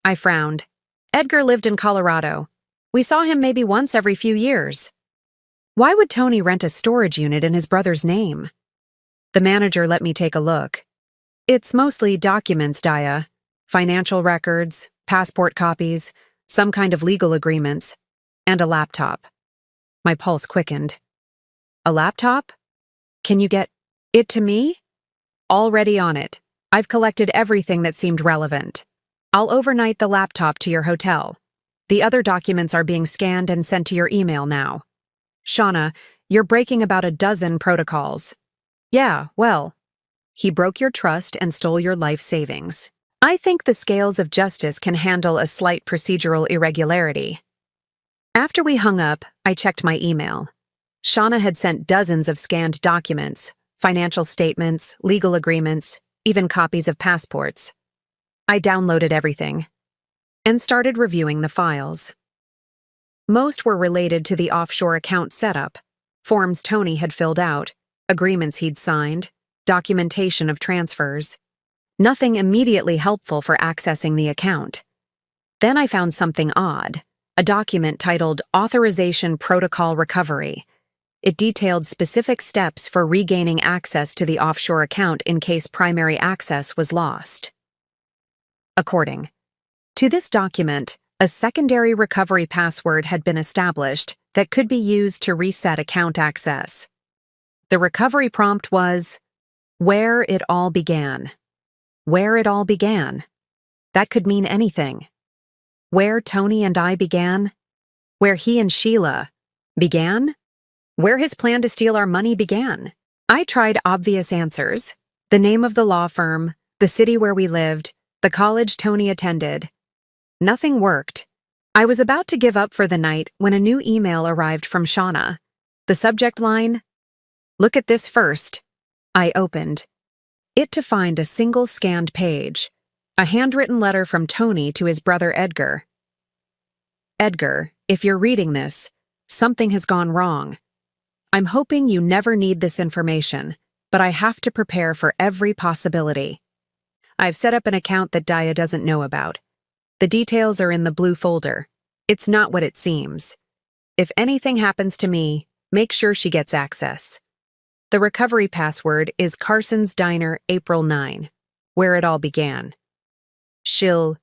I frowned. Edgar lived in Colorado. We saw him maybe once every few years. Why would Tony rent a storage unit in his brother's name? The manager let me take a look. It's mostly documents, Daya. Financial records, passport copies, some kind of legal agreements, and a laptop. My pulse quickened. A laptop? Can you get it to me? Already on it. I've collected everything that seemed relevant. I'll overnight the laptop to your hotel. The other documents are being scanned and sent to your email now. Shauna, you're breaking about a dozen protocols. Yeah, well, he broke your trust and stole your life savings. I think the scales of justice can handle a slight procedural irregularity. After we hung up, I checked my email. Shauna had sent dozens of scanned documents, financial statements, legal agreements, even copies of passports. I downloaded everything and started reviewing the files. Most were related to the offshore account setup, forms Tony had filled out, agreements he'd signed, documentation of transfers. Nothing immediately helpful for accessing the account. Then I found something odd, a document titled Authorization Protocol Recovery. It detailed specific steps for regaining access to the offshore account in case primary access was lost. According to this document, a secondary recovery password had been established that could be used to reset account access. The recovery prompt was, "Where it all began." Where it all began. That could mean anything. Where Tony and I began? Where he and Sheila began? Where his plan to steal our money began? I tried obvious answers. The name of the law firm, the city where we lived, the college Tony attended. Nothing worked. I was about to give up for the night when a new email arrived from Shauna. The subject line, "Look at this first." I opened it to find a single scanned page, a handwritten letter from Tony to his brother Edgar. "Edgar, if you're reading this, something has gone wrong. I'm hoping you never need this information, but I have to prepare for every possibility. I've set up an account that Daya doesn't know about. The details are in the blue folder. It's not what it seems. If anything happens to me, make sure she gets access. The recovery password is Carson's Diner, April 9, where it all began. She'll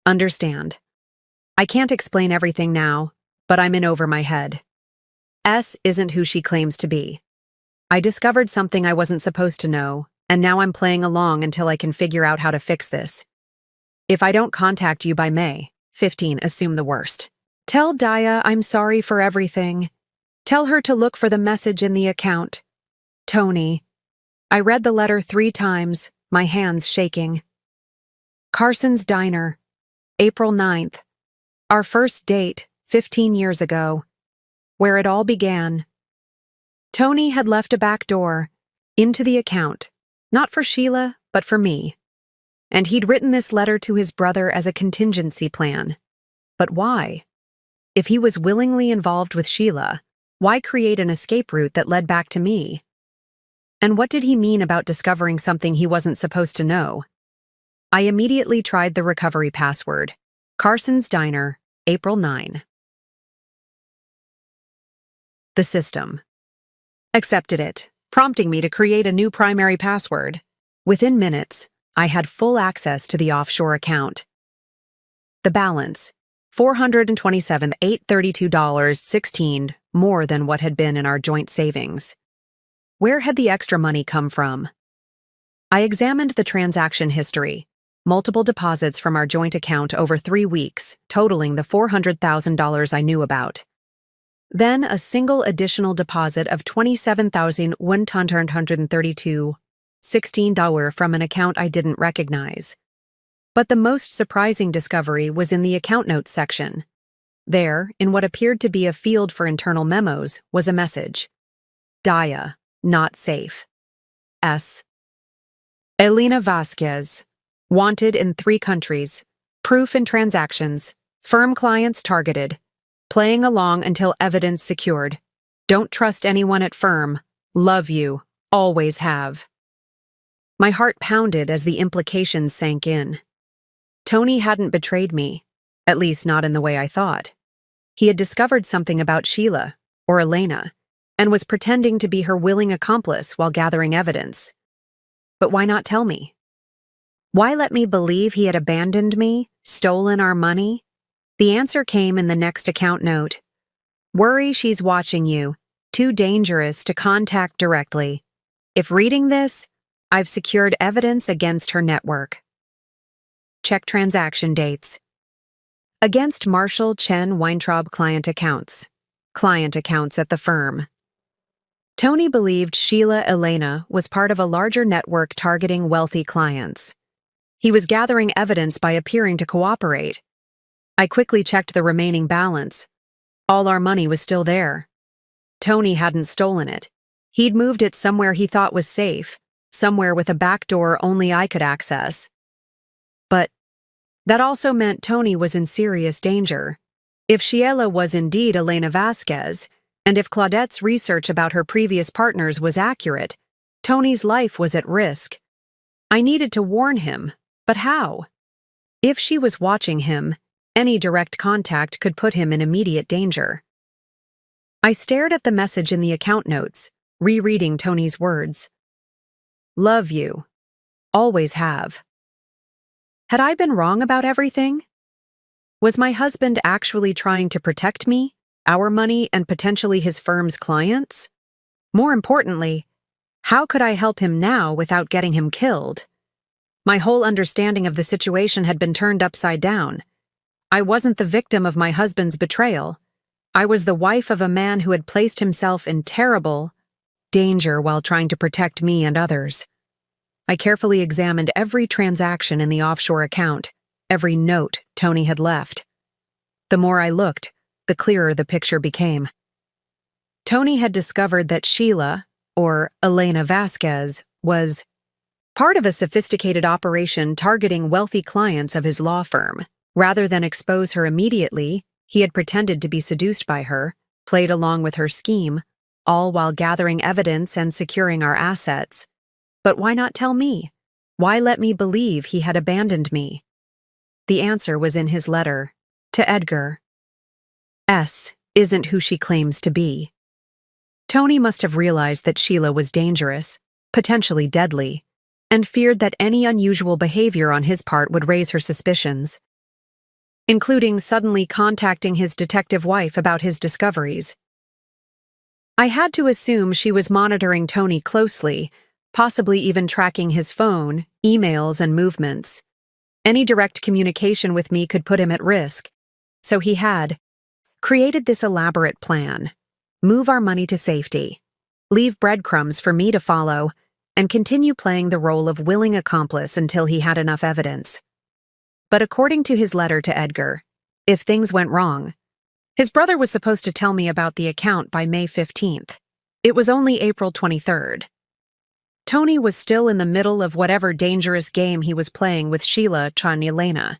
understand. I can't explain everything now, but I'm in over my head. S isn't who she claims to be. I discovered something I wasn't supposed to know, and now I'm playing along until I can figure out how to fix this. If I don't contact you by May 15, assume the worst. Tell Daya I'm sorry for everything. Tell her to look for the message in the account. Tony." I read the letter 3 times, my hands shaking. Carson's Diner, April 9th. Our first date, 15 years ago. Where it all began. Tony had left a back door into the account, not for Sheila, but for me. And he'd written this letter to his brother as a contingency plan. But why? If he was willingly involved with Sheila, why create an escape route that led back to me? And what did he mean about discovering something he wasn't supposed to know? I immediately tried the recovery password. Carson's Diner, April 9. The system accepted it, prompting me to create a new primary password. Within minutes, I had full access to the offshore account. The balance, $427,832.16, more than what had been in our joint savings. Where had the extra money come from? I examined the transaction history, multiple deposits from our joint account over 3 weeks, totaling the $400,000 I knew about. Then a single additional deposit of $27,132.16 from an account I didn't recognize. But the most surprising discovery was in the account notes section. There, in what appeared to be a field for internal memos, was a message. Daya, not safe. S. Elena Vasquez, wanted in 3 countries, proof in transactions, firm clients targeted, playing along until evidence secured. Don't trust anyone at firm. Love you. Always have. My heart pounded as the implications sank in. Tony hadn't betrayed me, at least not in the way I thought. He had discovered something about Sheila, or Elena, and was pretending to be her willing accomplice while gathering evidence. But why not tell me? Why let me believe he had abandoned me, stolen our money? The answer came in the next account note. Worry she's watching you. Too dangerous to contact directly. If reading this, I've secured evidence against her network. Check transaction dates. Against Marshall Chen Weintraub client accounts. Client accounts at the firm. Tony believed Sheila Elena was part of a larger network targeting wealthy clients. He was gathering evidence by appearing to cooperate. I quickly checked the remaining balance. All our money was still there. Tony hadn't stolen it. He'd moved it somewhere he thought was safe, somewhere with a back door only I could access. But that also meant Tony was in serious danger. If Sheila was indeed Elena Vasquez, and if Claudette's research about her previous partners was accurate, Tony's life was at risk. I needed to warn him, but how? If she was watching him, any direct contact could put him in immediate danger. I stared at the message in the account notes, rereading Tony's words. Love you. Always have. Had I been wrong about everything? Was my husband actually trying to protect me, our money, and potentially his firm's clients? More importantly, how could I help him now without getting him killed? My whole understanding of the situation had been turned upside down. I wasn't the victim of my husband's betrayal. I was the wife of a man who had placed himself in terrible danger while trying to protect me and others. I carefully examined every transaction in the offshore account, every note Tony had left. The more I looked, the clearer the picture became. Tony had discovered that Sheila, or Elena Vasquez, was part of a sophisticated operation targeting wealthy clients of his law firm. Rather than expose her immediately, he had pretended to be seduced by her, played along with her scheme, all while gathering evidence and securing our assets. But why not tell me? Why let me believe he had abandoned me? The answer was in his letter. To Edgar. S. isn't who she claims to be. Tony must have realized that Sheila was dangerous, potentially deadly, and feared that any unusual behavior on his part would raise her suspicions, including suddenly contacting his detective wife about his discoveries. I had to assume she was monitoring Tony closely, possibly even tracking his phone, emails, and movements. Any direct communication with me could put him at risk, so he had created this elaborate plan. Move our money to safety, leave breadcrumbs for me to follow, and continue playing the role of willing accomplice until he had enough evidence. But according to his letter to Edgar, if things went wrong, his brother was supposed to tell me about the account by May 15th. It was only April 23rd. Tony was still in the middle of whatever dangerous game he was playing with Sheila Chanelena.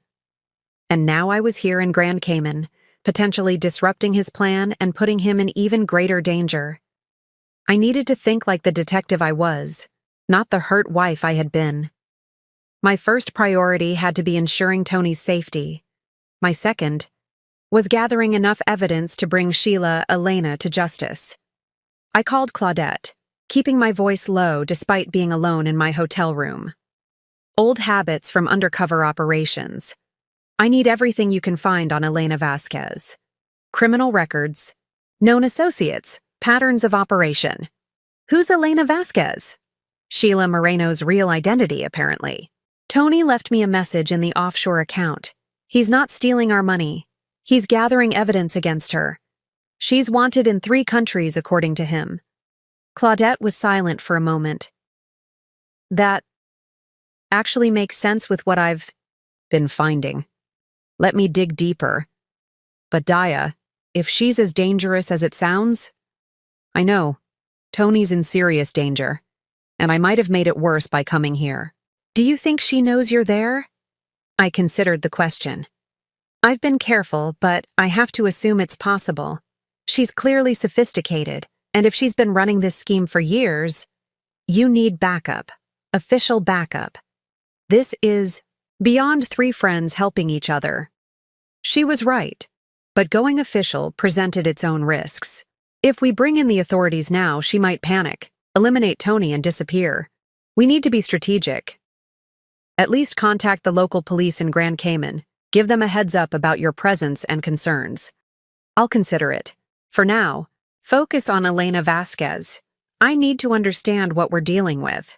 And now I was here in Grand Cayman, potentially disrupting his plan and putting him in even greater danger. I needed to think like the detective I was, not the hurt wife I had been. My first priority had to be ensuring Tony's safety. My second was gathering enough evidence to bring Sheila Elena to justice. I called Claudette, keeping my voice low despite being alone in my hotel room. Old habits from undercover operations. I need everything you can find on Elena Vasquez. Criminal records, known associates, patterns of operation. Who's Elena Vasquez? Sheila Moreno's real identity, apparently. Tony left me a message in the offshore account. He's not stealing our money. He's gathering evidence against her. She's wanted in 3 countries, according to him. Claudette was silent for a moment. That actually makes sense with what I've been finding. Let me dig deeper. But Daya, if she's as dangerous as it sounds, I know, Tony's in serious danger, and I might have made it worse by coming here. Do you think she knows you're there? I considered the question. I've been careful, but I have to assume it's possible. She's clearly sophisticated, and if she's been running this scheme for years, you need backup, official backup. This is beyond 3 friends helping each other. She was right, but going official presented its own risks. If we bring in the authorities now, she might panic, eliminate Tony, and disappear. We need to be strategic. At least contact the local police in Grand Cayman. Give them a heads up about your presence and concerns. I'll consider it. For now, focus on Elena Vasquez. I need to understand what we're dealing with.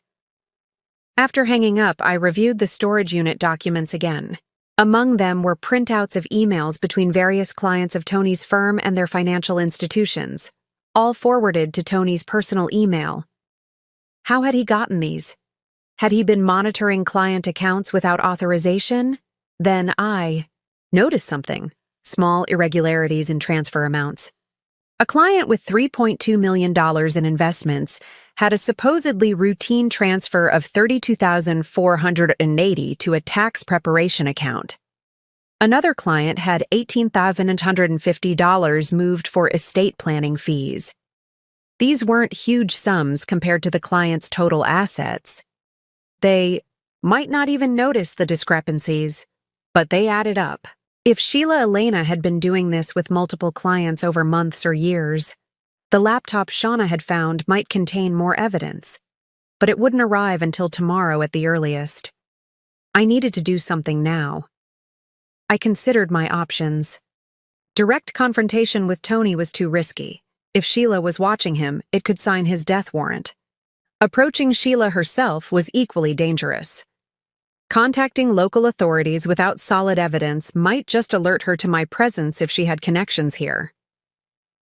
After hanging up, I reviewed the storage unit documents again. Among them were printouts of emails between various clients of Tony's firm and their financial institutions, all forwarded to Tony's personal email. How had he gotten these? Had he been monitoring client accounts without authorization? Then I noticed something: small irregularities in transfer amounts. A client with $3.2 million in investments had a supposedly routine transfer of $32,480 to a tax preparation account. Another client had $18,150 moved for estate planning fees. These weren't huge sums compared to the client's total assets. They might not even notice the discrepancies, but they added up. If Sheila Elena had been doing this with multiple clients over months or years, the laptop Shauna had found might contain more evidence, but it wouldn't arrive until tomorrow at the earliest. I needed to do something now. I considered my options. Direct confrontation with Tony was too risky. If Sheila was watching him, it could sign his death warrant. Approaching Sheila herself was equally dangerous. Contacting local authorities without solid evidence might just alert her to my presence if she had connections here.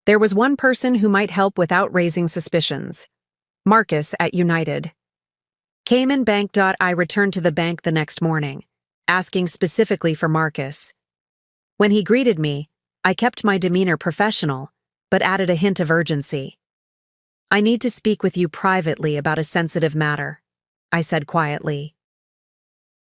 There was one person who might help without raising suspicions: Marcus at United. Cayman Bank. I returned to the bank the next morning, asking specifically for Marcus. When he greeted me, I kept my demeanor professional, but added a hint of urgency. "I need to speak with you privately about a sensitive matter," I said quietly.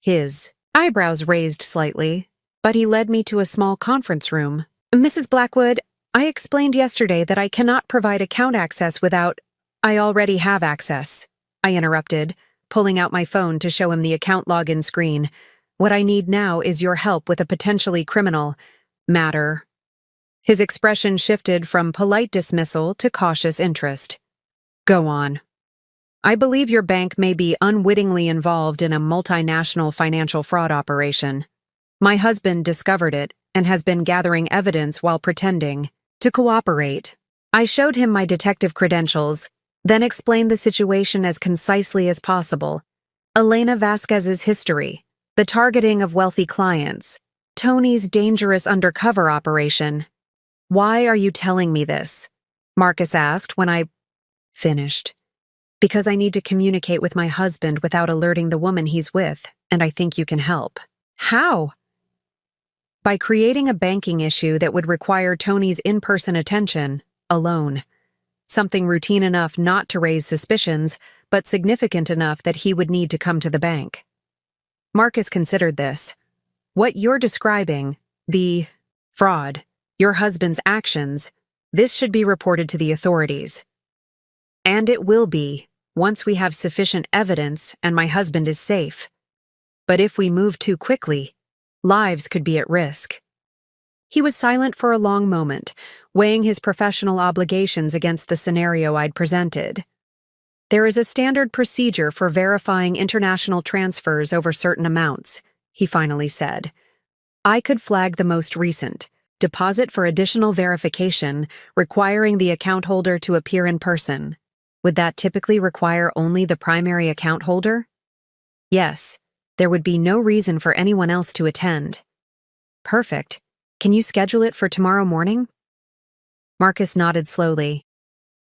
His eyebrows raised slightly, but he led me to a small conference room. "Mrs. Blackwood, I explained yesterday that I cannot provide account access without—" "I already have access," I interrupted, pulling out my phone to show him the account login screen. "What I need now is your help with a potentially criminal matter." His expression shifted from polite dismissal to cautious interest. "Go on." "I believe your bank may be unwittingly involved in a multinational financial fraud operation. My husband discovered it and has been gathering evidence while pretending to cooperate." I showed him my detective credentials, then explained the situation as concisely as possible. Elena Vasquez's history, the targeting of wealthy clients, Tony's dangerous undercover operation. "Why are you telling me this?" Marcus asked when I finished. "Because I need to communicate with my husband without alerting the woman he's with, and I think you can help." "How?" "By creating a banking issue that would require Tony's in-person attention, alone. Something routine enough not to raise suspicions, but significant enough that he would need to come to the bank." Marcus considered this. "What you're describing, the fraud, your husband's actions, this should be reported to the authorities. And it will be, once we have sufficient evidence and my husband is safe. But if we move too quickly, lives could be at risk." He was silent for a long moment, weighing his professional obligations against the scenario I'd presented. "There is a standard procedure for verifying international transfers over certain amounts," he finally said. "I could flag the most recent, deposit for additional verification, requiring the account holder to appear in person. Would that typically require only the primary account holder?" "Yes, there would be no reason for anyone else to attend." "Perfect. Can you schedule it for tomorrow morning?" Marcus nodded slowly.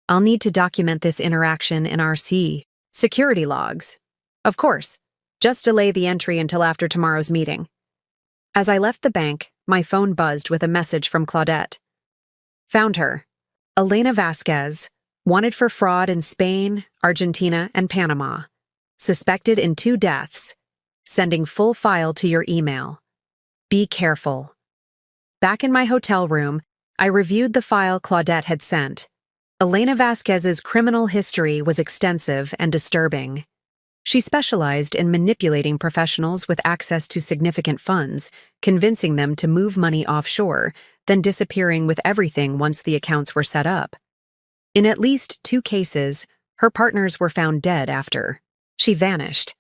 "I'll need to document this interaction in our security logs." "Of course. Just delay the entry until after tomorrow's meeting." As I left the bank, my phone buzzed with a message from Claudette. "Found her. Elena Vasquez. Wanted for fraud in Spain, Argentina, and Panama. Suspected in 2 deaths. Sending full file to your email. Be careful." Back in my hotel room, I reviewed the file Claudette had sent. Elena Vasquez's criminal history was extensive and disturbing. She specialized in manipulating professionals with access to significant funds, convincing them to move money offshore, then disappearing with everything once the accounts were set up. In at least 2 cases, her partners were found dead after she vanished.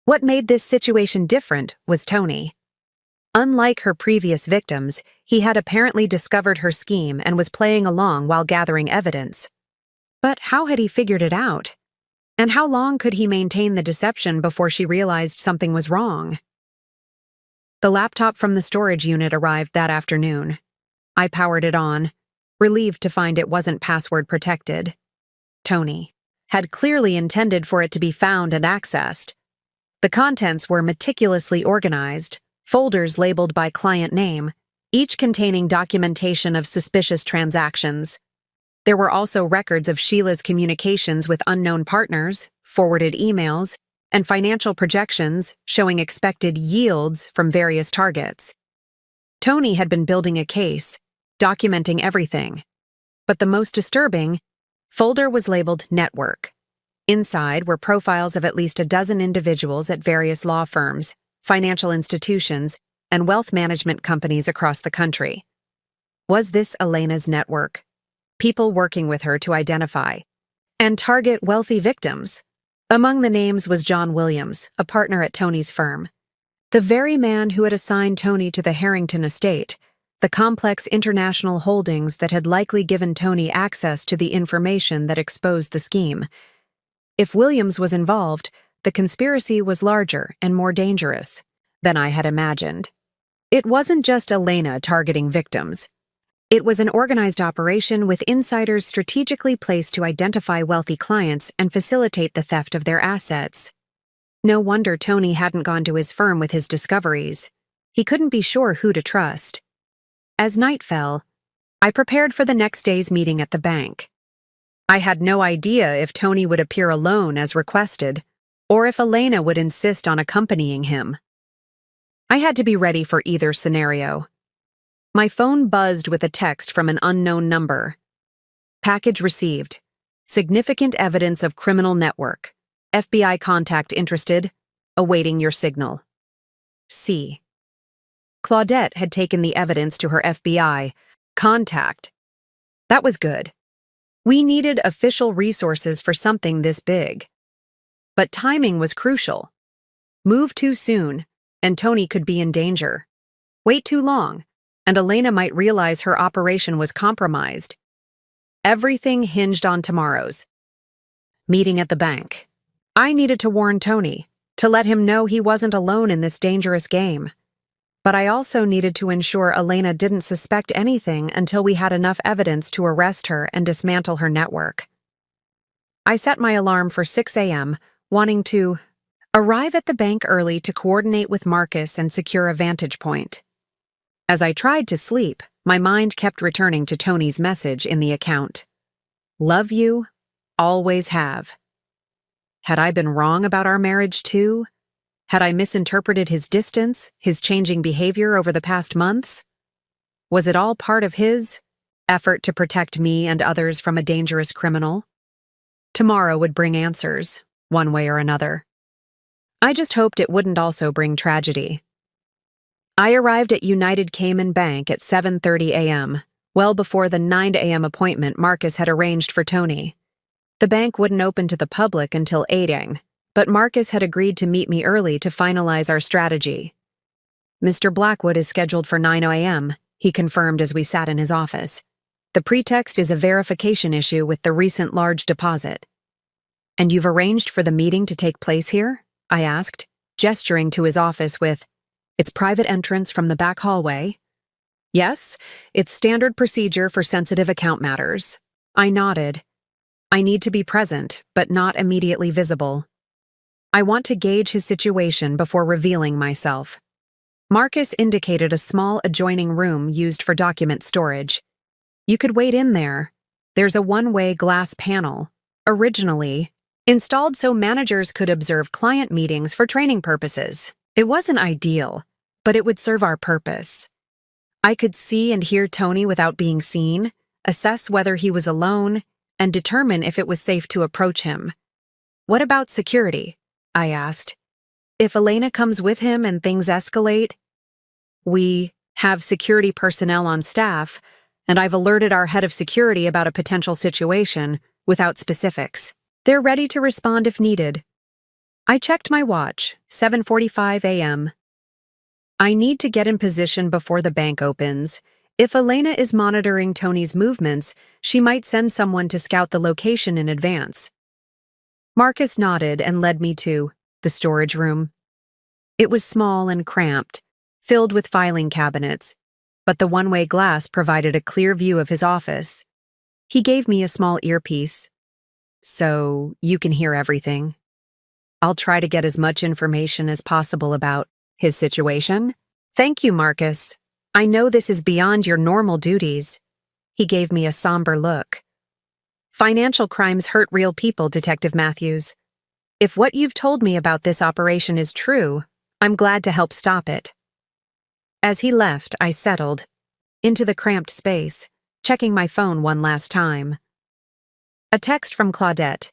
What made this situation different was Tony. Unlike her previous victims, he had apparently discovered her scheme and was playing along while gathering evidence. But how had he figured it out? And how long could he maintain the deception before she realized something was wrong? The laptop from the storage unit arrived that afternoon. I powered it on, relieved to find it wasn't password protected. Tony had clearly intended for it to be found and accessed. The contents were meticulously organized, folders labeled by client name, each containing documentation of suspicious transactions. There were also records of Sheila's communications with unknown partners, forwarded emails, and financial projections showing expected yields from various targets. Tony had been building a case, documenting everything. But the most disturbing folder was labeled Network. Inside were profiles of at least a dozen individuals at various law firms, financial institutions, and wealth management companies across the country. Was this Elena's network? People working with her to identify and target wealthy victims? Among the names was John Williams, a partner at Tony's firm. The very man who had assigned Tony to the Harrington estate, the complex international holdings that had likely given Tony access to the information that exposed the scheme. If Williams was involved, the conspiracy was larger and more dangerous than I had imagined. It wasn't just Elena targeting victims. It was an organized operation with insiders strategically placed to identify wealthy clients and facilitate the theft of their assets. No wonder Tony hadn't gone to his firm with his discoveries. He couldn't be sure who to trust. As night fell, I prepared for the next day's meeting at the bank. I had no idea if Tony would appear alone as requested, or if Elena would insist on accompanying him. I had to be ready for either scenario. My phone buzzed with a text from an unknown number. Package received. Significant evidence of criminal network. FBI contact interested. Awaiting your signal. C. Claudette had taken the evidence to her FBI contact. That was good. We needed official resources for something this big. But timing was crucial. Move too soon, and Tony could be in danger. Wait too long, and Elena might realize her operation was compromised. Everything hinged on tomorrow's meeting at the bank. I needed to warn Tony, to let him know he wasn't alone in this dangerous game. But I also needed to ensure Elena didn't suspect anything until we had enough evidence to arrest her and dismantle her network. I set my alarm for 6 a.m., wanting to arrive at the bank early to coordinate with Marcus and secure a vantage point. As I tried to sleep, my mind kept returning to Tony's message in the account. Love you, always have. Had I been wrong about our marriage too? Had I misinterpreted his distance, his changing behavior over the past months? Was it all part of his effort to protect me and others from a dangerous criminal? Tomorrow would bring answers, one way or another. I just hoped it wouldn't also bring tragedy. I arrived at United Cayman Bank at 7:30 a.m., well before the 9 a.m. appointment Marcus had arranged for Tony. The bank wouldn't open to the public until 8 a.m., but Marcus had agreed to meet me early to finalize our strategy. Mr. Blackwood is scheduled for 9 a.m., he confirmed as we sat in his office. The pretext is a verification issue with the recent large deposit. And you've arranged for the meeting to take place here? I asked, gesturing to his office with, It's private entrance from the back hallway. Yes, it's standard procedure for sensitive account matters. I nodded. I need to be present, but not immediately visible. I want to gauge his situation before revealing myself. Marcus indicated a small adjoining room used for document storage. You could wait in there. There's a one-way glass panel, originally installed so managers could observe client meetings for training purposes. It wasn't ideal, but it would serve our purpose. I could see and hear Tony without being seen, assess whether he was alone, and determine if it was safe to approach him. What about security? I asked. If Elena comes with him and things escalate? We have security personnel on staff, and I've alerted our head of security about a potential situation, without specifics. They're ready to respond if needed. I checked my watch, 7:45 a.m. I need to get in position before the bank opens. If Elena is monitoring Tony's movements, she might send someone to scout the location in advance. Marcus nodded and led me to the storage room. It was small and cramped, filled with filing cabinets, but the one-way glass provided a clear view of his office. He gave me a small earpiece. So you can hear everything. I'll try to get as much information as possible about his situation. Thank you, Marcus. I know this is beyond your normal duties. He gave me a somber look. Financial crimes hurt real people, Detective Matthews. If what you've told me about this operation is true, I'm glad to help stop it. As he left, I settled into the cramped space, checking my phone one last time. A text from Claudette.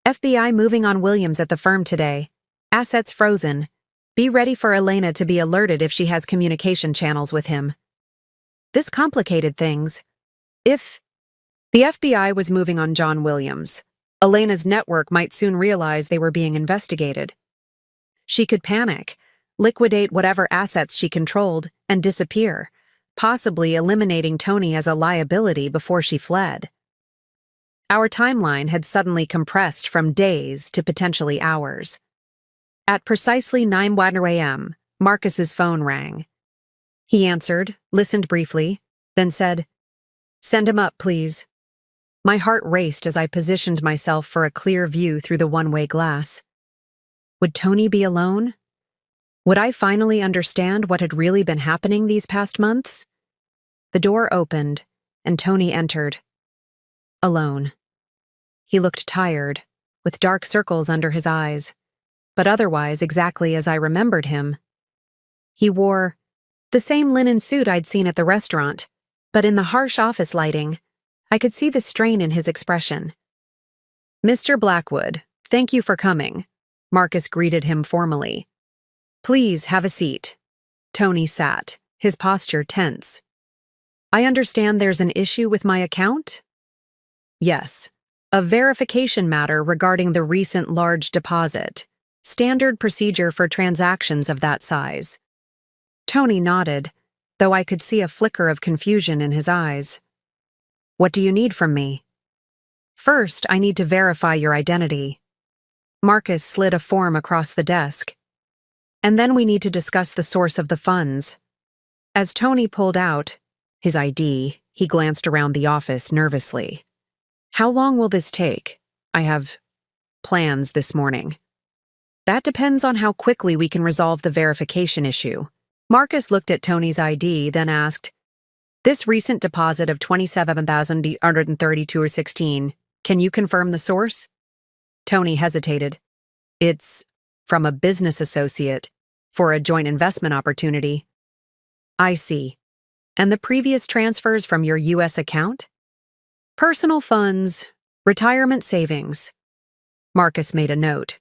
FBI moving on Williams at the firm today. Assets frozen. Be ready for Elena to be alerted if she has communication channels with him. This complicated things. If the FBI was moving on John Williams, Elena's network might soon realize they were being investigated. She could panic, liquidate whatever assets she controlled, and disappear, possibly eliminating Tony as a liability before she fled. Our timeline had suddenly compressed from days to potentially hours. At precisely 9 a.m., Marcus's phone rang. He answered, listened briefly, then said, "Send him up, please." My heart raced as I positioned myself for a clear view through the one-way glass. Would Tony be alone? Would I finally understand what had really been happening these past months? The door opened, and Tony entered. Alone. He looked tired, with dark circles under his eyes, but otherwise exactly as I remembered him. He wore the same linen suit I'd seen at the restaurant, but in the harsh office lighting, I could see the strain in his expression. "Mr. Blackwood, thank you for coming," Marcus greeted him formally. "Please have a seat." Tony sat, his posture tense. "I understand there's an issue with my account?" "Yes. A verification matter regarding the recent large deposit. Standard procedure for transactions of that size." Tony nodded, though I could see a flicker of confusion in his eyes. "What do you need from me?" "First, I need to verify your identity." Marcus slid a form across the desk. "And then we need to discuss the source of the funds." As Tony pulled out his ID, he glanced around the office nervously. "How long will this take? I have plans this morning." "That depends on how quickly we can resolve the verification issue." Marcus looked at Tony's ID, then asked, "This recent deposit of $27,832.16, can you confirm the source?" Tony hesitated. "It's from a business associate for a joint investment opportunity." "I see. And the previous transfers from your U.S. account?" "Personal funds, retirement savings." Marcus made a note.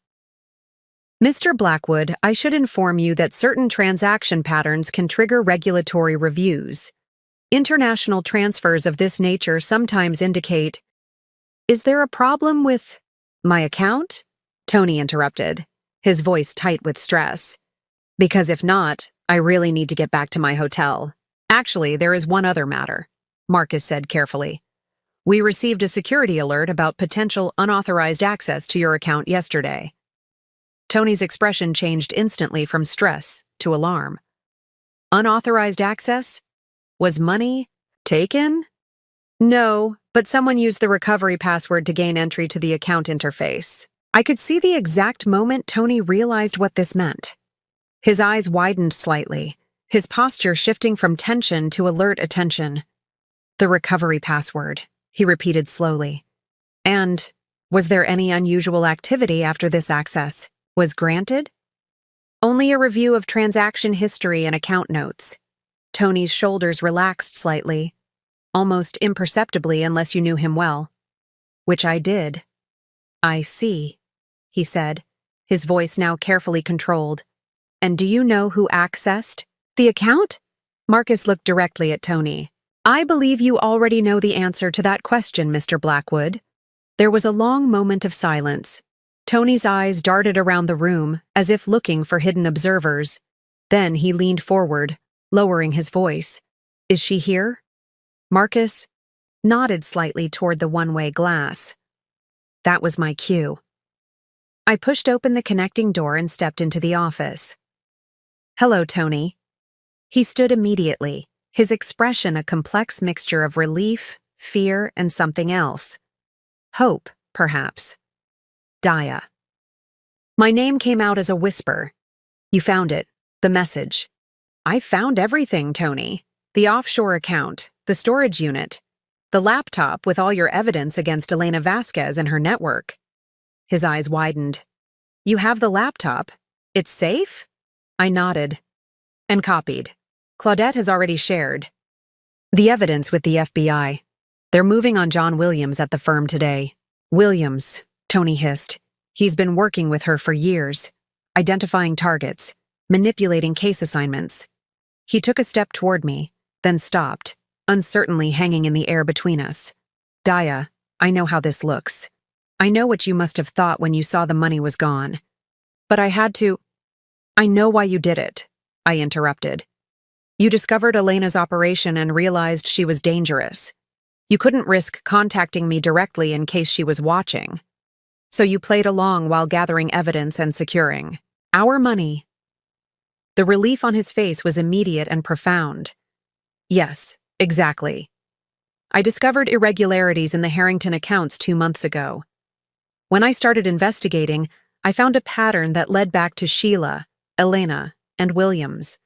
"Mr. Blackwood, I should inform you that certain transaction patterns can trigger regulatory reviews. International transfers of this nature sometimes indicate—" "Is there a problem with my account?" Tony interrupted, his voice tight with stress. "Because if not, I really need to get back to my hotel. Actually, there is one other matter," Marcus said carefully. "We received a security alert about potential unauthorized access to your account yesterday." Tony's expression changed instantly from stress to alarm. "Unauthorized access? Was money taken?" "No, but someone used the recovery password to gain entry to the account interface." I could see the exact moment Tony realized what this meant. His eyes widened slightly, his posture shifting from tension to alert attention. "The recovery password," he repeated slowly. "And was there any unusual activity after this access was granted?" "Only a review of transaction history and account notes." Tony's shoulders relaxed slightly, almost imperceptibly unless you knew him well. "Which I did." "I see," he said, his voice now carefully controlled. "And do you know who accessed the account?" Marcus looked directly at Tony. "I believe you already know the answer to that question, Mr. Blackwood." There was a long moment of silence. Tony's eyes darted around the room as if looking for hidden observers. Then he leaned forward, lowering his voice. Is she here? Marcus nodded slightly toward the one-way glass. That was my cue. I pushed open the connecting door and stepped into the office. Hello, Tony. He stood immediately, his expression a complex mixture of relief, fear, and something else. Hope, perhaps. Daya. My name came out as a whisper. You found it, the message. I found everything, Tony. The offshore account, the storage unit, the laptop with all your evidence against Elena Vasquez and her network. His eyes widened. You have the laptop? It's safe? I nodded. And copied. Claudette has already shared the evidence with the FBI. They're moving on John Williams at the firm today. Williams, Tony hissed. He's been working with her for years, identifying targets, manipulating case assignments. He took a step toward me, then stopped, uncertainly hanging in the air between us. Daya, I know how this looks. I know what you must have thought when you saw the money was gone. But I had to. I know why you did it, I interrupted. You discovered Elena's operation and realized she was dangerous. You couldn't risk contacting me directly in case she was watching. So you played along while gathering evidence and securing our money. The relief on his face was immediate and profound. Yes, exactly. I discovered irregularities in the Harrington accounts 2 months ago. When I started investigating, I found a pattern that led back to Sheila, Elena, and Williams.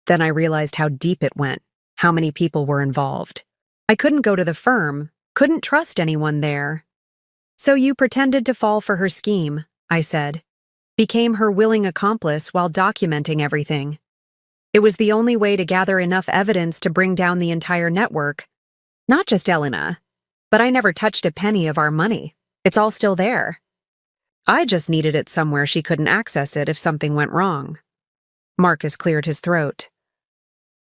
Then I realized how deep it went, how many people were involved. I couldn't go to the firm, couldn't trust anyone there. So you pretended to fall for her scheme, I said. Became her willing accomplice while documenting everything. It was the only way to gather enough evidence to bring down the entire network. Not just Elena, but I never touched a penny of our money. It's all still there. I just needed it somewhere she couldn't access it if something went wrong. Marcus cleared his throat.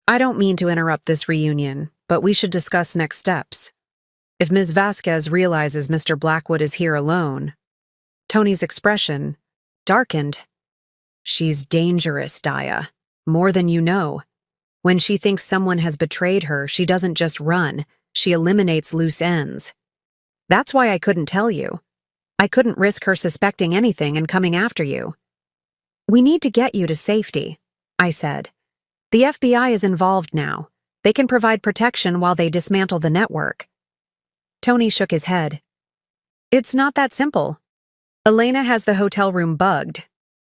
I don't mean to interrupt this reunion, but we should discuss next steps. If Ms. Vasquez realizes Mr. Blackwood is here alone. Tony's expression darkened. She's dangerous, Daya. More than you know. When she thinks someone has betrayed her, she doesn't just run, she eliminates loose ends. That's why I couldn't tell you. I couldn't risk her suspecting anything and coming after you. We need to get you to safety, I said. The FBI is involved now. They can provide protection while they dismantle the network. Tony shook his head. It's not that simple. Elena has the hotel room bugged.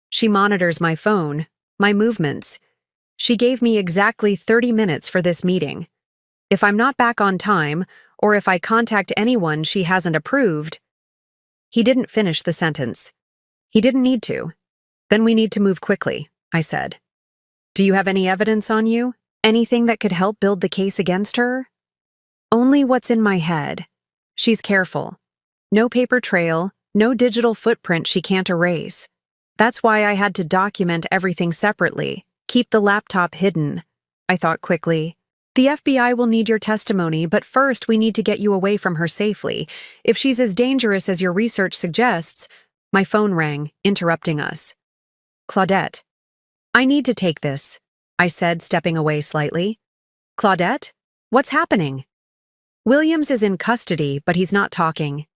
She monitors my phone, my movements. She gave me exactly 30 minutes for this meeting. If I'm not back on time, or if I contact anyone she hasn't approved. He didn't finish the sentence. He didn't need to. Then we need to move quickly, I said. Do you have any evidence on you? Anything that could help build the case against her? Only what's in my head. She's careful. No paper trail, no digital footprint she can't erase. That's why I had to document everything separately, keep the laptop hidden. I thought quickly. The FBI will need your testimony, but first we need to get you away from her safely. If she's as dangerous as your research suggests. My phone rang, interrupting us. Claudette. I need to take this, I said, stepping away slightly. Claudette? What's happening? Williams is in custody, but he's not talking.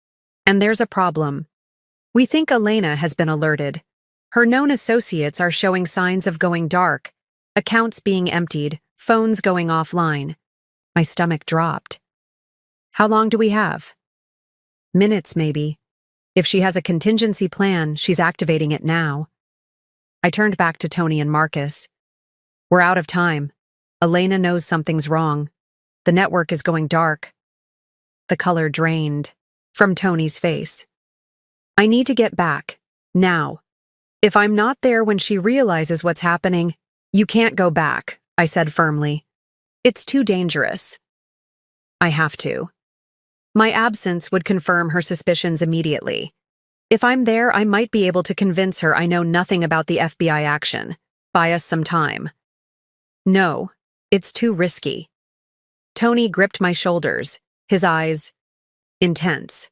And there's a problem. We think Elena has been alerted. Her known associates are showing signs of going dark, accounts being emptied, phones going offline. My stomach dropped. How long do we have? Minutes, maybe. If she has a contingency plan, she's activating it now. I turned back to Tony and Marcus. We're out of time. Elena knows something's wrong. The network is going dark. The color drained from Tony's face. I need to get back, now. If I'm not there when she realizes what's happening, you can't go back, I said firmly. It's too dangerous. I have to. My absence would confirm her suspicions immediately. If I'm there, I might be able to convince her I know nothing about the FBI action. Buy us some time. No, it's too risky. Tony gripped my shoulders, his eyes intense.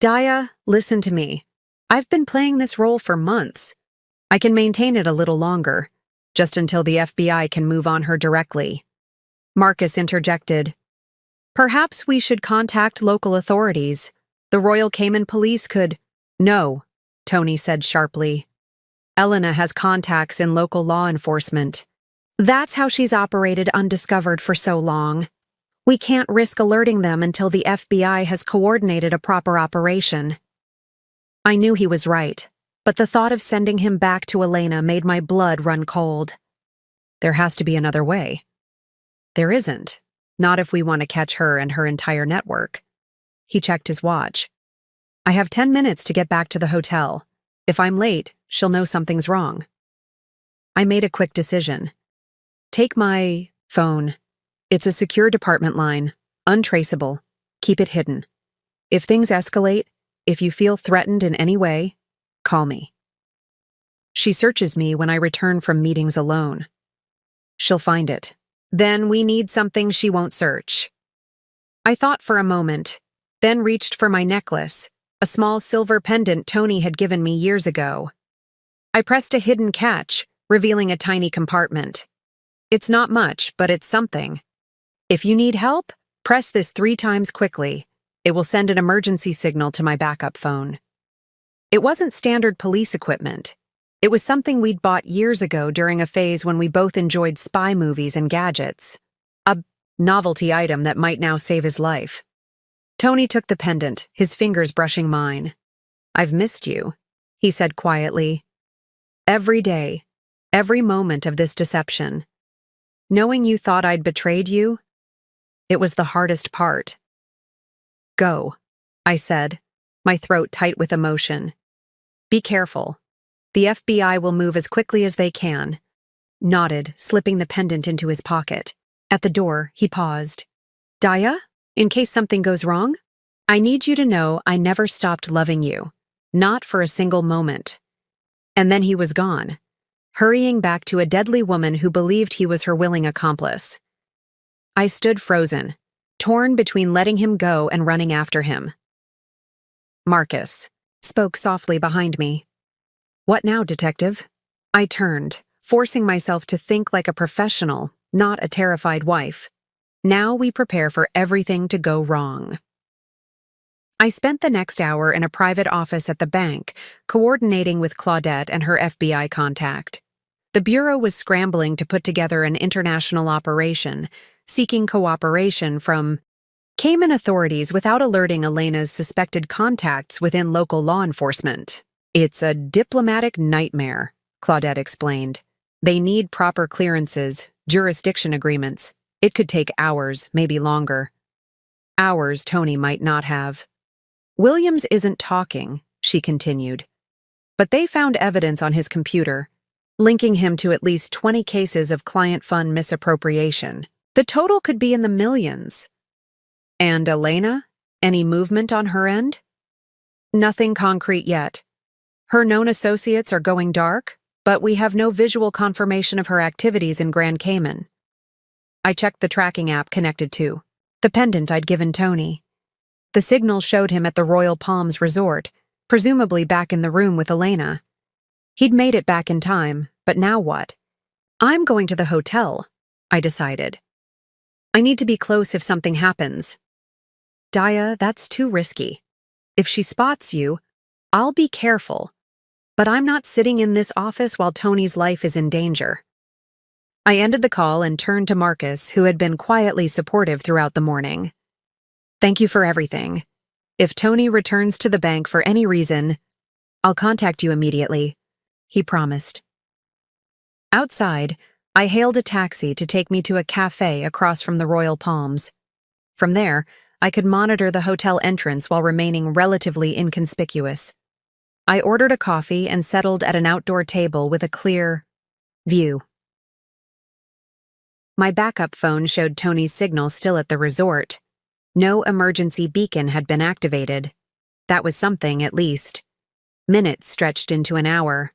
Daya, listen to me. I've been playing this role for months. I can maintain it a little longer, just until the FBI can move on her directly. Marcus interjected. Perhaps we should contact local authorities. The Royal Cayman Police could— No, Tony said sharply. Elena has contacts in local law enforcement. That's how she's operated undiscovered for so long. We can't risk alerting them until the FBI has coordinated a proper operation. I knew he was right, but the thought of sending him back to Elena made my blood run cold. There has to be another way. There isn't. Not if we want to catch her and her entire network. He checked his watch. I have 10 minutes to get back to the hotel. If I'm late, she'll know something's wrong. I made a quick decision. Take my phone. It's a secure department line, untraceable. Keep it hidden. If things escalate, if you feel threatened in any way, call me. She searches me when I return from meetings alone. She'll find it. Then we need something she won't search. I thought for a moment, then reached for my necklace, a small silver pendant Tony had given me years ago. I pressed a hidden catch, revealing a tiny compartment. It's not much, but it's something. If you need help, press this 3 times quickly. It will send an emergency signal to my backup phone. It wasn't standard police equipment. It was something we'd bought years ago during a phase when we both enjoyed spy movies and gadgets. A novelty item that might now save his life. Tony took the pendant, his fingers brushing mine. I've missed you, he said quietly. Every day, every moment of this deception. Knowing you thought I'd betrayed you, it was the hardest part. Go, I said, my throat tight with emotion. Be careful. The FBI will move as quickly as they can. Nodded, slipping the pendant into his pocket. At the door, he paused. Daya, in case something goes wrong, I need you to know I never stopped loving you. Not for a single moment. And then he was gone, hurrying back to a deadly woman who believed he was her willing accomplice. I stood frozen, torn between letting him go and running after him. Marcus spoke softly behind me. What now, detective? I turned, forcing myself to think like a professional, not a terrified wife. Now we prepare for everything to go wrong. I spent the next hour in a private office at the bank, coordinating with Claudette and her FBI contact. The Bureau was scrambling to put together an international operation, seeking cooperation from Cayman authorities without alerting Elena's suspected contacts within local law enforcement. It's a diplomatic nightmare, Claudette explained. They need proper clearances, jurisdiction agreements. It could take hours, maybe longer. Hours Tony might not have. Williams isn't talking, she continued. But they found evidence on his computer, linking him to at least 20 cases of client fund misappropriation. The total could be in the millions. And Elena? Any movement on her end? Nothing concrete yet. Her known associates are going dark, but we have no visual confirmation of her activities in Grand Cayman. I checked the tracking app connected to the pendant I'd given Tony. The signal showed him at the Royal Palms Resort, presumably back in the room with Elena. He'd made it back in time, but now what? I'm going to the hotel, I decided. I need to be close if something happens. Daya, that's too risky. If she spots you, I'll be careful. But I'm not sitting in this office while Tony's life is in danger. I ended the call and turned to Marcus, who had been quietly supportive throughout the morning. Thank you for everything. If Tony returns to the bank for any reason, I'll contact you immediately, he promised. Outside, I hailed a taxi to take me to a cafe across from the Royal Palms. From there, I could monitor the hotel entrance while remaining relatively inconspicuous. I ordered a coffee and settled at an outdoor table with a clear view. My backup phone showed Tony's signal still at the resort. No emergency beacon had been activated. That was something, at least. Minutes stretched into an hour.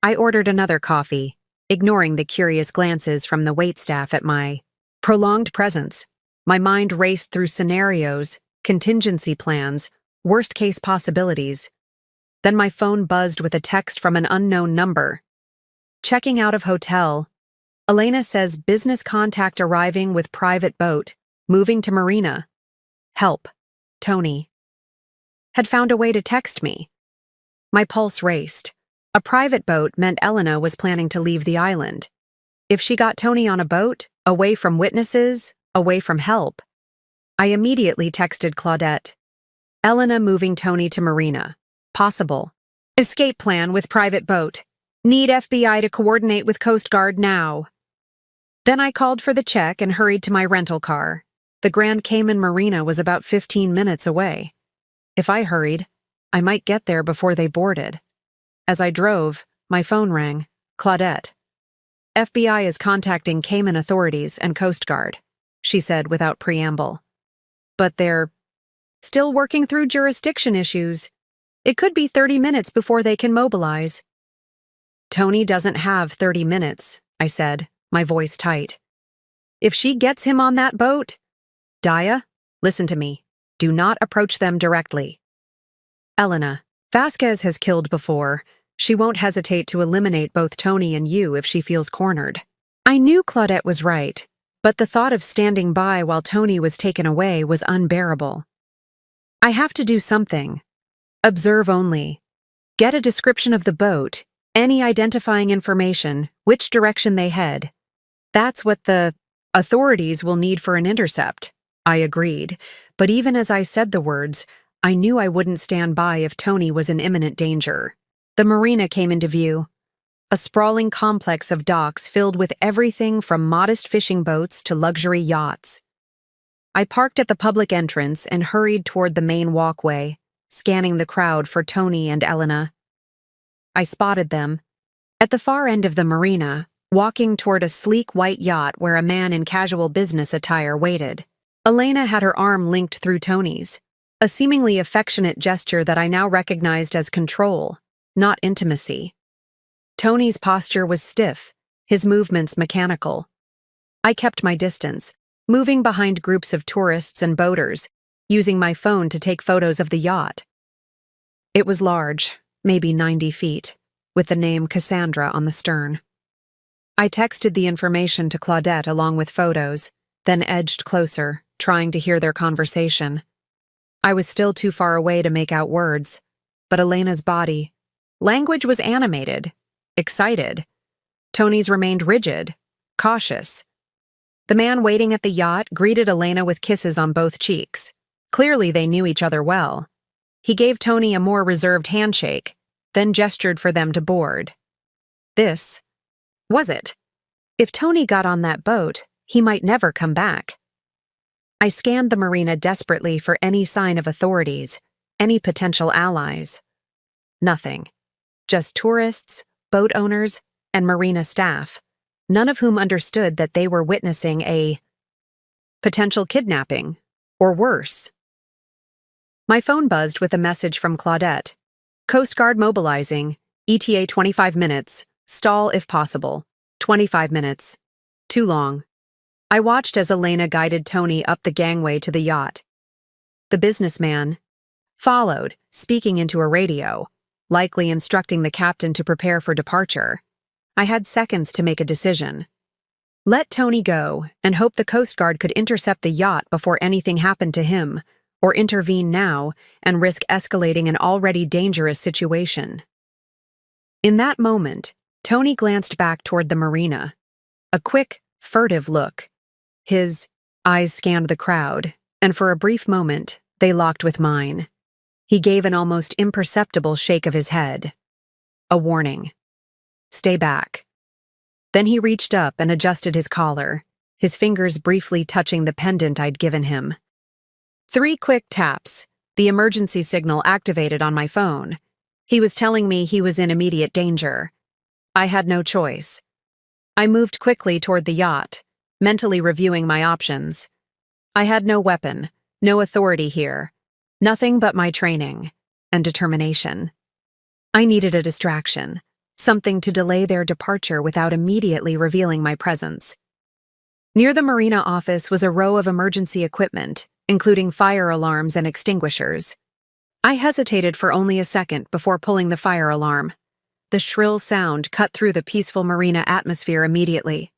I ordered another coffee, ignoring the curious glances from the waitstaff at my prolonged presence. My mind raced through scenarios, contingency plans, worst-case possibilities. Then my phone buzzed with a text from an unknown number. Checking out of hotel. Elena says business contact arriving with private boat, moving to marina. Help. Tony. Had found a way to text me. My pulse raced. A private boat meant Elena was planning to leave the island. If she got Tony on a boat, away from witnesses, away from help. I immediately texted Claudette. Elena moving Tony to marina. Possible. Escape plan with private boat. Need FBI to coordinate with Coast Guard now. Then I called for the check and hurried to my rental car. The Grand Cayman Marina was about 15 minutes away. If I hurried, I might get there before they boarded. As I drove, my phone rang. Claudette. FBI is contacting Cayman authorities and Coast Guard, she said without preamble. But they're still working through jurisdiction issues. It could be 30 minutes before they can mobilize. Tony doesn't have 30 minutes, I said, my voice tight. If she gets him on that boat... Daya, listen to me. Do not approach them directly. Elena, Vasquez has killed before. She won't hesitate to eliminate both Tony and you if she feels cornered. I knew Claudette was right, but the thought of standing by while Tony was taken away was unbearable. I have to do something. Observe only. Get a description of the boat, any identifying information, which direction they head. That's what the authorities will need for an intercept. I agreed, but even as I said the words, I knew I wouldn't stand by if Tony was in imminent danger. The marina came into view. A sprawling complex of docks filled with everything from modest fishing boats to luxury yachts. I parked at the public entrance and hurried toward the main walkway, scanning the crowd for Tony and Elena. I spotted them. At the far end of the marina, walking toward a sleek white yacht where a man in casual business attire waited. Elena had her arm linked through Tony's, a seemingly affectionate gesture that I now recognized as control, not intimacy. Tony's posture was stiff, his movements mechanical. I kept my distance, moving behind groups of tourists and boaters, using my phone to take photos of the yacht. It was large, maybe 90 feet, with the name Cassandra on the stern. I texted the information to Claudette along with photos, then edged closer, trying to hear their conversation. I was still too far away to make out words, but Elena's body, language was animated, excited. Tony's remained rigid, cautious. The man waiting at the yacht greeted Elena with kisses on both cheeks. Clearly they knew each other well. He gave Tony a more reserved handshake, then gestured for them to board. This was it. If Tony got on that boat, he might never come back. I scanned the marina desperately for any sign of authorities, any potential allies. Nothing. Just tourists, boat owners, and marina staff, none of whom understood that they were witnessing a potential kidnapping, or worse. My phone buzzed with a message from Claudette. Coast Guard mobilizing, ETA 25 minutes, stall if possible, 25 minutes. Too long. I watched as Elena guided Tony up the gangway to the yacht. The businessman followed, speaking into a radio, likely instructing the captain to prepare for departure. I had seconds to make a decision. Let Tony go and hope the Coast Guard could intercept the yacht before anything happened to him, or intervene now and risk escalating an already dangerous situation. In that moment, Tony glanced back toward the marina. A quick, furtive look. His eyes scanned the crowd, and for a brief moment, they locked with mine. He gave an almost imperceptible shake of his head. A warning. Stay back. Then he reached up and adjusted his collar, his fingers briefly touching the pendant I'd given him. 3 quick taps, the emergency signal activated on my phone. He was telling me he was in immediate danger. I had no choice. I moved quickly toward the yacht, mentally reviewing my options. I had no weapon, no authority here, nothing but my training and determination. I needed a distraction, something to delay their departure without immediately revealing my presence. Near the marina office was a row of emergency equipment, including fire alarms and extinguishers. I hesitated for only a second before pulling the fire alarm. The shrill sound cut through the peaceful marina atmosphere immediately.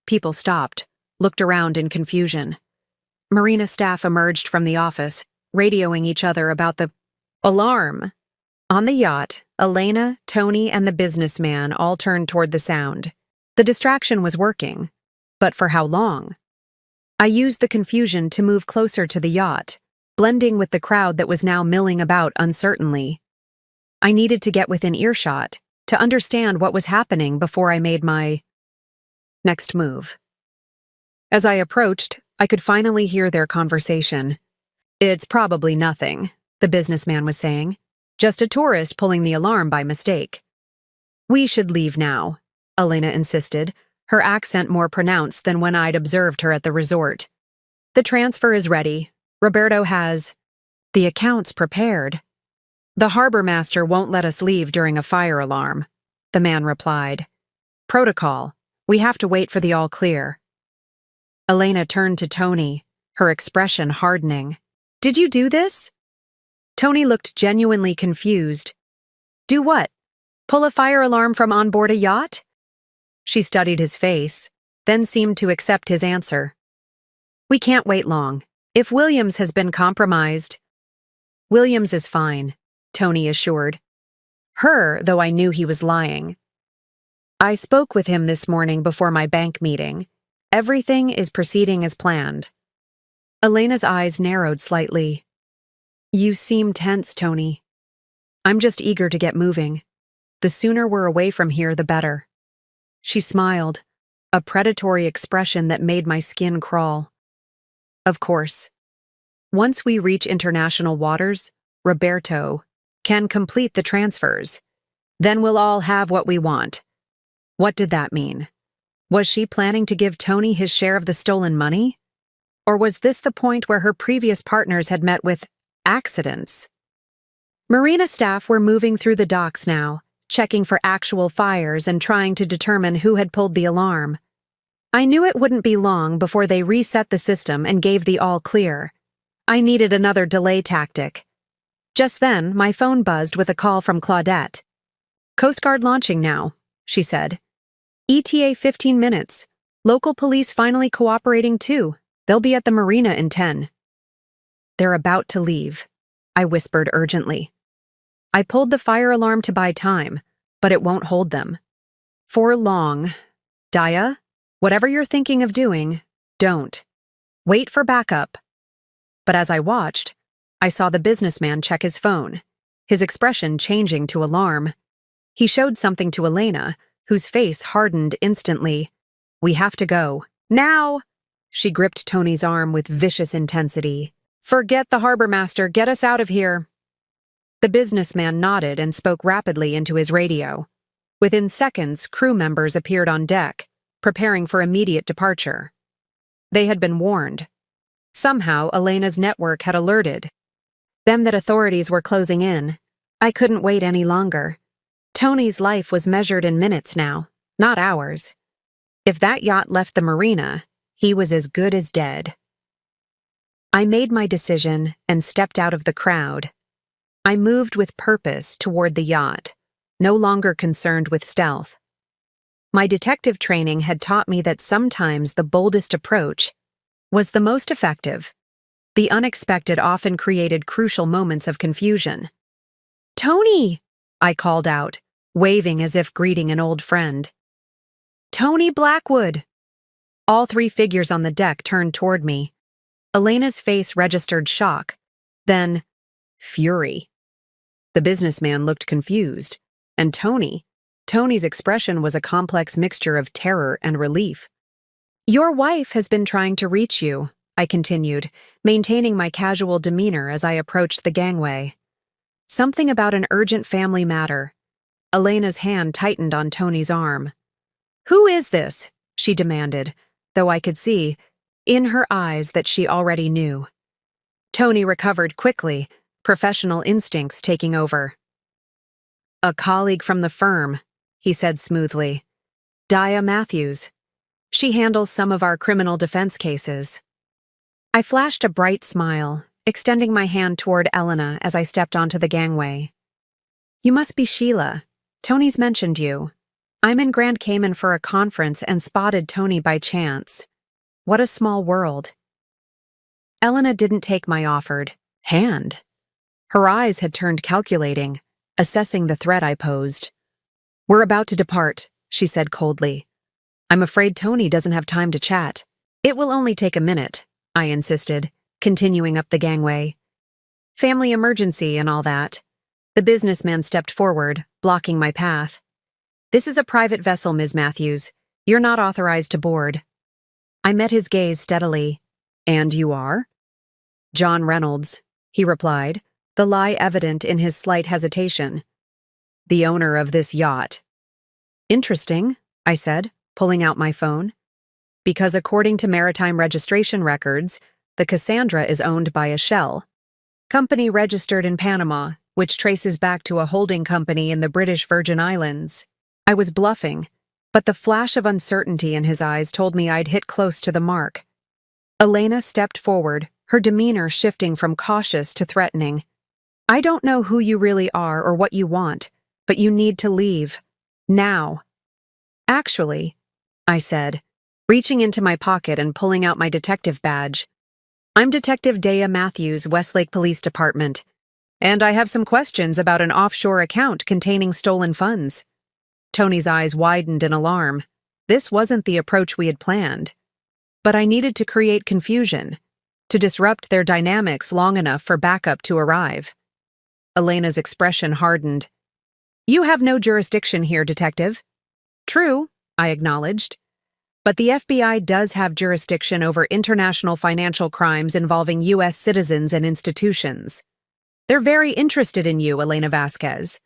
People stopped, looked around in confusion. Marina staff emerged from the office, radioing each other about the alarm. On the yacht, Elena, Tony, and the businessman all turned toward the sound. The distraction was working, but for how long? I used the confusion to move closer to the yacht, blending with the crowd that was now milling about uncertainly. I needed to get within earshot to understand what was happening before I made my next move. As I approached, I could finally hear their conversation. "It's probably nothing," the businessman was saying. "Just a tourist pulling the alarm by mistake." "We should leave now," Elena insisted, her accent more pronounced than when I'd observed her at the resort. "The transfer is ready. Roberto has the accounts prepared." "The harbor master won't let us leave during a fire alarm," the man replied. "Protocol. We have to wait for the all clear." Elena turned to Tony, her expression hardening. "Did you do this?" Tony looked genuinely confused. "Do what? Pull a fire alarm from on board a yacht?" She studied his face, then seemed to accept his answer. "We can't wait long. If Williams has been compromised—" "Williams is fine," Tony assured. Her, though I knew he was lying. "I spoke with him this morning before my bank meeting. Everything is proceeding as planned." Elena's eyes narrowed slightly. "You seem tense, Tony." "I'm just eager to get moving. The sooner we're away from here, the better." She smiled, a predatory expression that made my skin crawl. "Of course. Once we reach international waters, Roberto can complete the transfers. Then we'll all have what we want." What did that mean? Was she planning to give Tony his share of the stolen money? Or was this the point where her previous partners had met with accidents? Marina staff were moving through the docks now, checking for actual fires and trying to determine who had pulled the alarm. I knew it wouldn't be long before they reset the system and gave the all clear. I needed another delay tactic. Just then, my phone buzzed with a call from Claudette. "Coast Guard launching now," she said. "ETA 15 minutes. Local police finally cooperating too. They'll be at the marina in 10. "They're about to leave," I whispered urgently. "I pulled the fire alarm to buy time, but it won't hold them. For long. Daya, whatever you're thinking of doing, don't. Wait for backup." But as I watched, I saw the businessman check his phone, his expression changing to alarm. He showed something to Elena, whose face hardened instantly. "We have to go. Now!" She gripped Tony's arm with vicious intensity. "Forget the harbor master. Get us out of here." The businessman nodded and spoke rapidly into his radio. Within seconds, crew members appeared on deck, preparing for immediate departure. They had been warned. Somehow, Elena's network had alerted them that authorities were closing in. I couldn't wait any longer. Tony's life was measured in minutes now, not hours. If that yacht left the marina, he was as good as dead. I made my decision and stepped out of the crowd. I moved with purpose toward the yacht, no longer concerned with stealth. My detective training had taught me that sometimes the boldest approach was the most effective. The unexpected often created crucial moments of confusion. "Tony!" I called out, waving as if greeting an old friend. "Tony Blackwood!" All three figures on the deck turned toward me. Elena's face registered shock, then fury. The businessman looked confused, and Tony's expression was a complex mixture of terror and relief. "Your wife has been trying to reach you," I continued, maintaining my casual demeanor as I approached the gangway. "Something about an urgent family matter." Elena's hand tightened on Tony's arm. "Who is this?" she demanded, though I could see in her eyes that she already knew. Tony recovered quickly, professional instincts taking over. "A colleague from the firm," he said smoothly. "Daya Matthews. She handles some of our criminal defense cases." I flashed a bright smile, extending my hand toward Elena as I stepped onto the gangway. You must be Sheila. Tony's mentioned you. I'm in Grand Cayman for a conference and spotted Tony by chance. What a small world. Elena didn't take my offered hand. Her eyes had turned calculating, assessing the threat I posed. We're about to depart, she said coldly. I'm afraid Tony doesn't have time to chat. It will only take a minute, I insisted, continuing up the gangway. Family emergency and all that. The businessman stepped forward, blocking my path. This is a private vessel, Ms. Matthews. You're not authorized to board. I met his gaze steadily. And you are? John Reynolds, he replied, the lie evident in his slight hesitation. The owner of this yacht. Interesting, I said, pulling out my phone. Because according to maritime registration records, the Cassandra is owned by a shell company registered in Panama, which traces back to a holding company in the British Virgin Islands. I was bluffing, but the flash of uncertainty in his eyes told me I'd hit close to the mark. Elena stepped forward, her demeanor shifting from cautious to threatening. I don't know who you really are or what you want, but you need to leave. Now. Actually, I said, reaching into my pocket and pulling out my detective badge. I'm Detective Dea Matthews, Westlake Police Department, and I have some questions about an offshore account containing stolen funds. Tony's eyes widened in alarm. This wasn't the approach we had planned. But I needed to create confusion, to disrupt their dynamics long enough for backup to arrive. Elena's expression hardened. You have no jurisdiction here, Detective. True, I acknowledged. But the FBI does have jurisdiction over international financial crimes involving U.S. citizens and institutions. They're very interested in you, Elena Vasquez.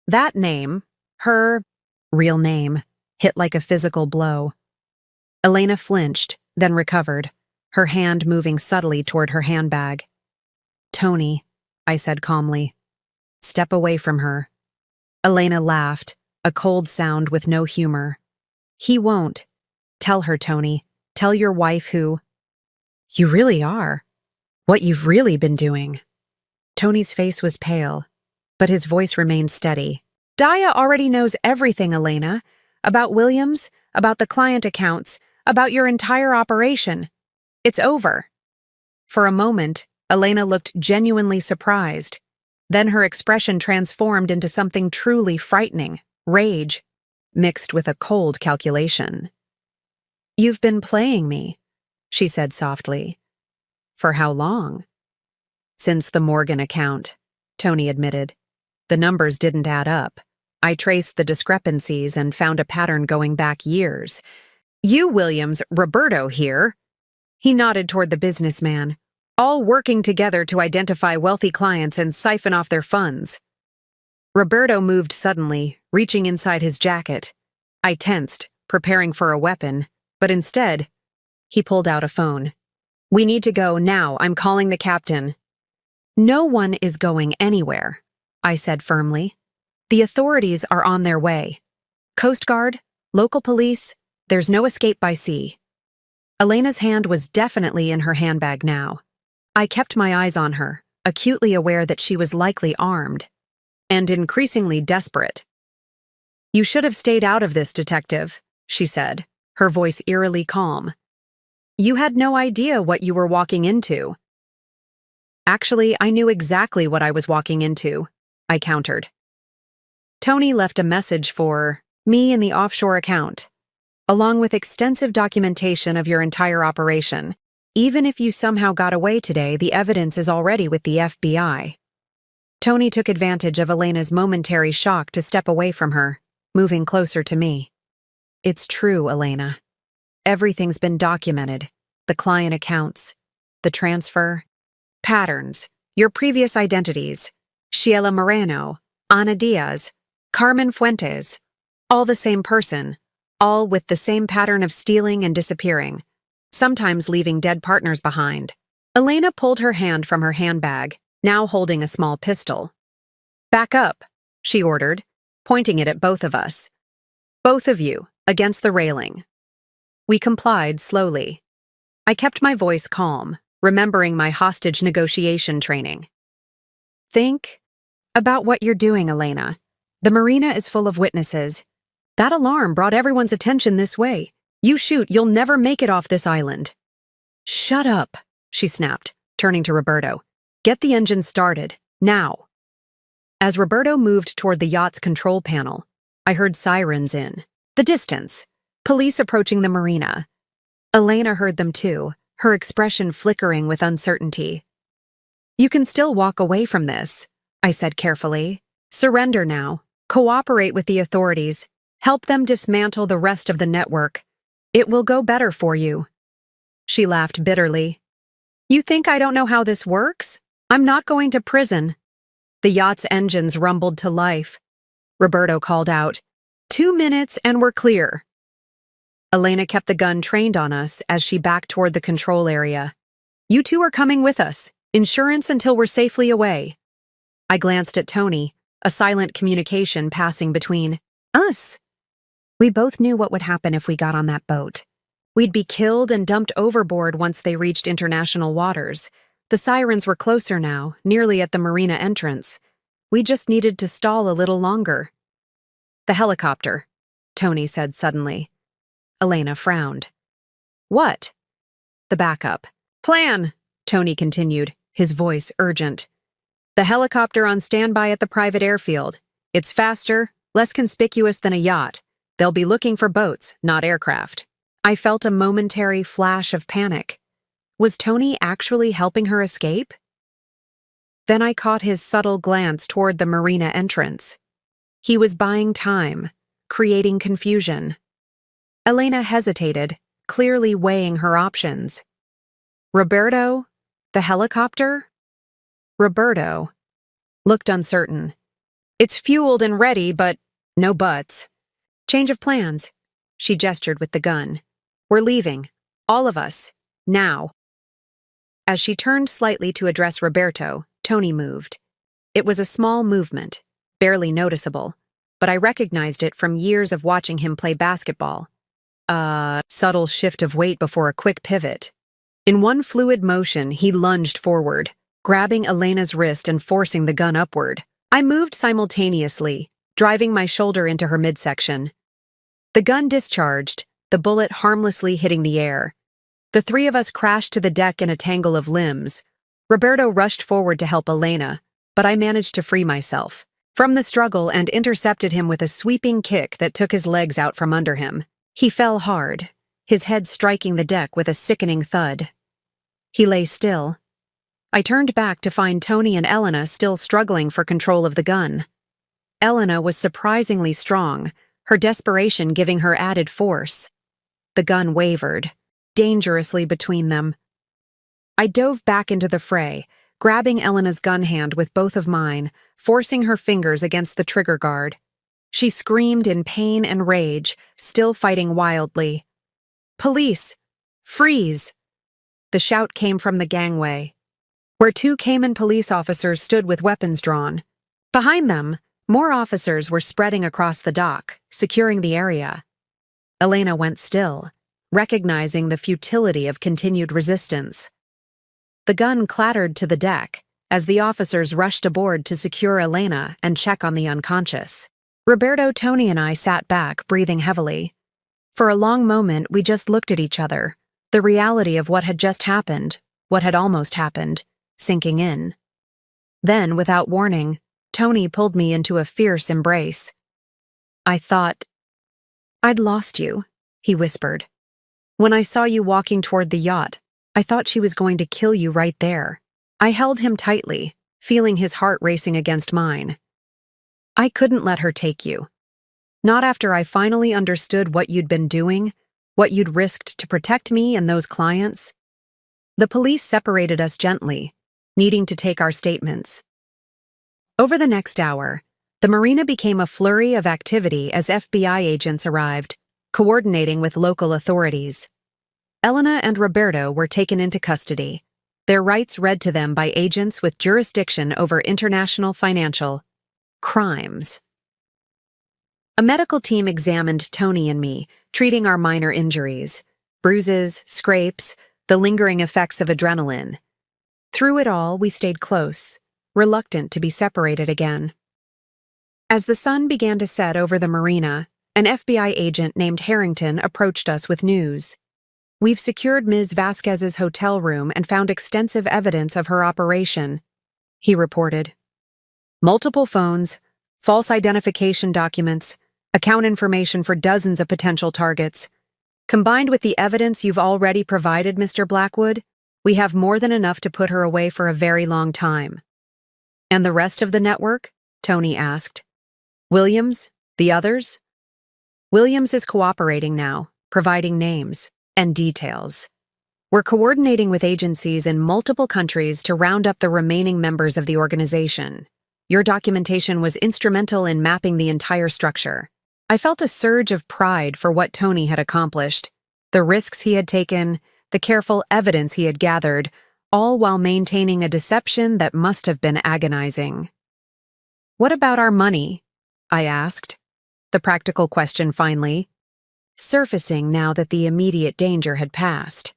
That name, her real name, hit like a physical blow. Elena flinched, then recovered, her hand moving subtly toward her handbag. Tony, I said calmly. Step away from her. Elena laughed, a cold sound with no humor. He won't. Tell her, Tony. Tell your wife who... You really are. What you've really been doing. Tony's face was pale, but his voice remained steady. Daya already knows everything, Elena. About Williams, about the client accounts, about your entire operation. It's over. For a moment, Elena looked genuinely surprised. Then her expression transformed into something truly frightening, rage, mixed with a cold calculation. You've been playing me, she said softly. For how long? Since the Morgan account, Tony admitted. The numbers didn't add up. I traced the discrepancies and found a pattern going back years. You, Williams, Roberto here. He nodded toward the businessman, all working together to identify wealthy clients and siphon off their funds. Roberto moved suddenly, reaching inside his jacket. I tensed, preparing for a weapon, but instead, he pulled out a phone. We need to go now. I'm calling the captain. No one is going anywhere, I said firmly. The authorities are on their way. Coast Guard, local police, there's no escape by sea. Elena's hand was definitely in her handbag now. I kept my eyes on her, acutely aware that she was likely armed, and increasingly desperate. You should have stayed out of this, Detective, she said, her voice eerily calm. You had no idea what you were walking into. Actually, I knew exactly what I was walking into, I countered. Tony left a message for me in the offshore account, along with extensive documentation of your entire operation. Even if you somehow got away today, the evidence is already with the FBI. Tony took advantage of Elena's momentary shock to step away from her, moving closer to me. It's true, Elena. Everything's been documented. The client accounts, the transfer, patterns, your previous identities, Sheila Moreno, Ana Diaz, Carmen Fuentes, all the same person, all with the same pattern of stealing and disappearing, sometimes leaving dead partners behind. Elena pulled her hand from her handbag, now holding a small pistol. Back up, she ordered, pointing it at both of us. Both of you, against the railing. We complied slowly. I kept my voice calm, remembering my hostage negotiation training. Think about what you're doing, Elena. The marina is full of witnesses. That alarm brought everyone's attention this way. You shoot, you'll never make it off this island. Shut up, she snapped, turning to Roberto. Get the engine started, now. As Roberto moved toward the yacht's control panel, I heard sirens in the distance, police approaching the marina. Elena heard them too, her expression flickering with uncertainty. You can still walk away from this, I said carefully. Surrender now. Cooperate with the authorities. Help them dismantle the rest of the network. It will go better for you. She laughed bitterly. You think I don't know how this works? I'm not going to prison. The yacht's engines rumbled to life. Roberto called out, 2 minutes and we're clear. Elena kept the gun trained on us as she backed toward the control area. You two are coming with us. Insurance until we're safely away. I glanced at Tony, a silent communication passing between us. We both knew what would happen if we got on that boat. We'd be killed and dumped overboard once they reached international waters. The sirens were closer now, nearly at the marina entrance. We just needed to stall a little longer. The helicopter, Tony said suddenly. Elena frowned. What? The backup. Plan, Tony continued, his voice urgent. The helicopter on standby at the private airfield. It's faster, less conspicuous than a yacht. They'll be looking for boats, not aircraft. I felt a momentary flash of panic. Was Tony actually helping her escape? Then I caught his subtle glance toward the marina entrance. He was buying time, creating confusion. Elena hesitated, clearly weighing her options. Roberto? The helicopter? Roberto looked uncertain. It's fueled and ready, but no buts. Change of plans. She gestured with the gun. We're leaving. All of us. Now. As she turned slightly to address Roberto, Tony moved. It was a small movement, barely noticeable, but I recognized it from years of watching him play basketball. A subtle shift of weight before a quick pivot. In one fluid motion, he lunged forward, grabbing Elena's wrist and forcing the gun upward. I moved simultaneously, driving my shoulder into her midsection. The gun discharged, the bullet harmlessly hitting the air. The three of us crashed to the deck in a tangle of limbs. Roberto rushed forward to help Elena, but I managed to free myself from the struggle and intercepted him with a sweeping kick that took his legs out from under him. He fell hard, his head striking the deck with a sickening thud. He lay still. I turned back to find Tony and Elena still struggling for control of the gun. Elena was surprisingly strong, her desperation giving her added force. The gun wavered, dangerously between them. I dove back into the fray, grabbing Elena's gun hand with both of mine, forcing her fingers against the trigger guard. She screamed in pain and rage, still fighting wildly. Police! Freeze! The shout came from the gangway, where 2 Cayman police officers stood with weapons drawn. Behind them, more officers were spreading across the dock, securing the area. Elena went still, recognizing the futility of continued resistance. The gun clattered to the deck as the officers rushed aboard to secure Elena and check on the unconscious. Roberto, Tony, and I sat back, breathing heavily. For a long moment, we just looked at each other, the reality of what had just happened, what had almost happened, sinking in. Then, without warning, Tony pulled me into a fierce embrace. I thought, I'd lost you, he whispered. When I saw you walking toward the yacht, I thought she was going to kill you right there. I held him tightly, feeling his heart racing against mine. I couldn't let her take you. Not after I finally understood what you'd been doing, what you'd risked to protect me and those clients. The police separated us gently, needing to take our statements. Over the next hour, the marina became a flurry of activity as FBI agents arrived, coordinating with local authorities. Elena and Roberto were taken into custody, their rights read to them by agents with jurisdiction over international financial crimes. A medical team examined Tony and me, treating our minor injuries, bruises, scrapes, the lingering effects of adrenaline. Through it all, we stayed close, reluctant to be separated again. As the sun began to set over the marina, an FBI agent named Harrington approached us with news. "We've secured Ms. Vasquez's hotel room and found extensive evidence of her operation," he reported. "Multiple phones, false identification documents, account information for dozens of potential targets. Combined with the evidence you've already provided, Mr. Blackwood, we have more than enough to put her away for a very long time." "And the rest of the network?" Tony asked. "Williams? The others?" "Williams is cooperating now, providing names and details. We're coordinating with agencies in multiple countries to round up the remaining members of the organization. Your documentation was instrumental in mapping the entire structure." I felt a surge of pride for what Tony had accomplished, the risks he had taken, the careful evidence he had gathered, all while maintaining a deception that must have been agonizing. "What about our money?" I asked, the practical question finally surfacing now that the immediate danger had passed.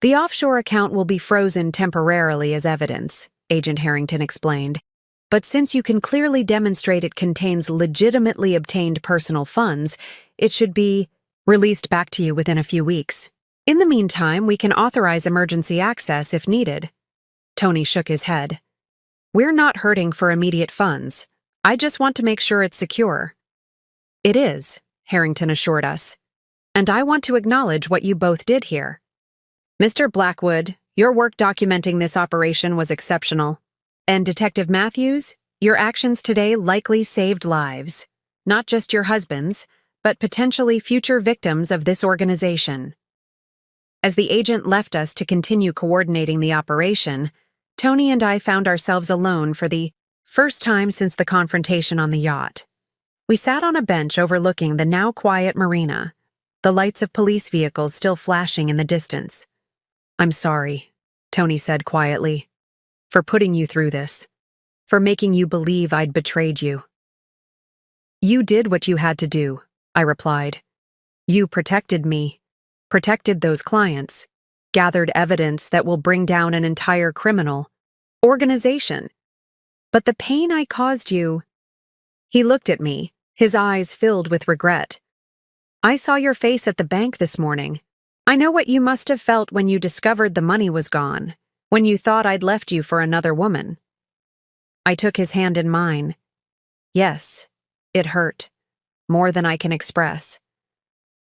"The offshore account will be frozen temporarily as evidence," Agent Harrington explained. "But since you can clearly demonstrate it contains legitimately obtained personal funds, it should be released back to you within a few weeks. In the meantime, we can authorize emergency access if needed." Tony shook his head. "We're not hurting for immediate funds. I just want to make sure it's secure." "It is," Harrington assured us. "And I want to acknowledge what you both did here. Mr. Blackwood, your work documenting this operation was exceptional. And Detective Matthews, your actions today likely saved lives. Not just your husband's, but potentially future victims of this organization." As the agent left us to continue coordinating the operation, Tony and I found ourselves alone for the first time since the confrontation on the yacht. We sat on a bench overlooking the now quiet marina, the lights of police vehicles still flashing in the distance. "I'm sorry," Tony said quietly, "for putting you through this, for making you believe I'd betrayed you." "You did what you had to do," I replied. "You protected me, protected those clients, gathered evidence that will bring down an entire criminal organization. But the pain I caused you—" He looked at me, his eyes filled with regret. "I saw your face at the bank this morning. I know what you must have felt when you discovered the money was gone, when you thought I'd left you for another woman." I took his hand in mine. "Yes, it hurt, more than I can express.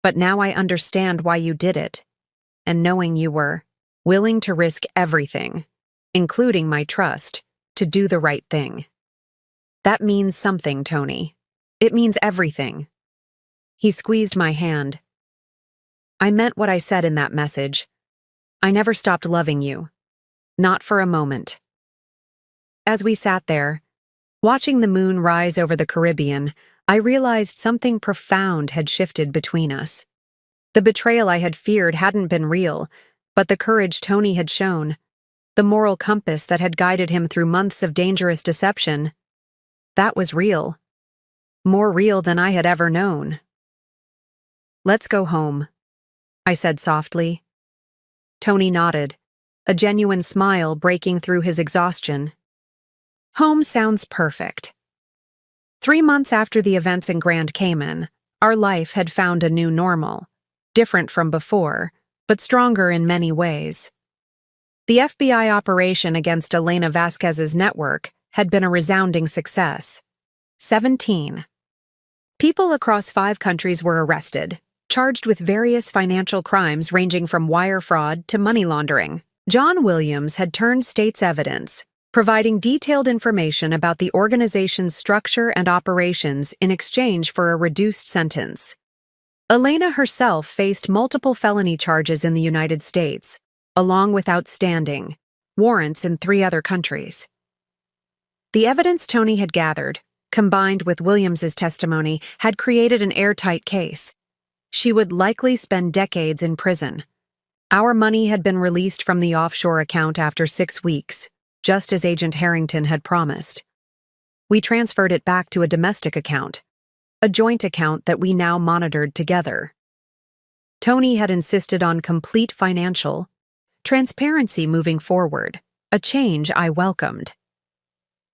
But now I understand why you did it, and knowing you were willing to risk everything, including my trust, to do the right thing. That means something, Tony. It means everything." He squeezed my hand. "I meant what I said in that message. I never stopped loving you. Not for a moment." As we sat there, watching the moon rise over the Caribbean, I realized something profound had shifted between us. The betrayal I had feared hadn't been real, but the courage Tony had shown, the moral compass that had guided him through months of dangerous deception, that was real. More real than I had ever known. "Let's go home," I said softly. Tony nodded, a genuine smile breaking through his exhaustion. Home sounds perfect. 3 months after the events in Grand Cayman, our life had found a new normal, different from before, but stronger in many ways. The FBI operation against Elena Vasquez's network had been a resounding success. 17 people across 5 countries were arrested, charged with various financial crimes ranging from wire fraud to money laundering. John Williams had turned state's evidence, providing detailed information about the organization's structure and operations in exchange for a reduced sentence. Elena herself faced multiple felony charges in the United States, along with outstanding warrants in 3 other countries. The evidence Tony had gathered, combined with Williams's testimony, had created an airtight case. She would likely spend decades in prison. Our money had been released from the offshore account after 6 weeks, just as Agent Harrington had promised. We transferred it back to a domestic account, a joint account that we now monitored together. Tony had insisted on complete financial transparency moving forward, a change I welcomed.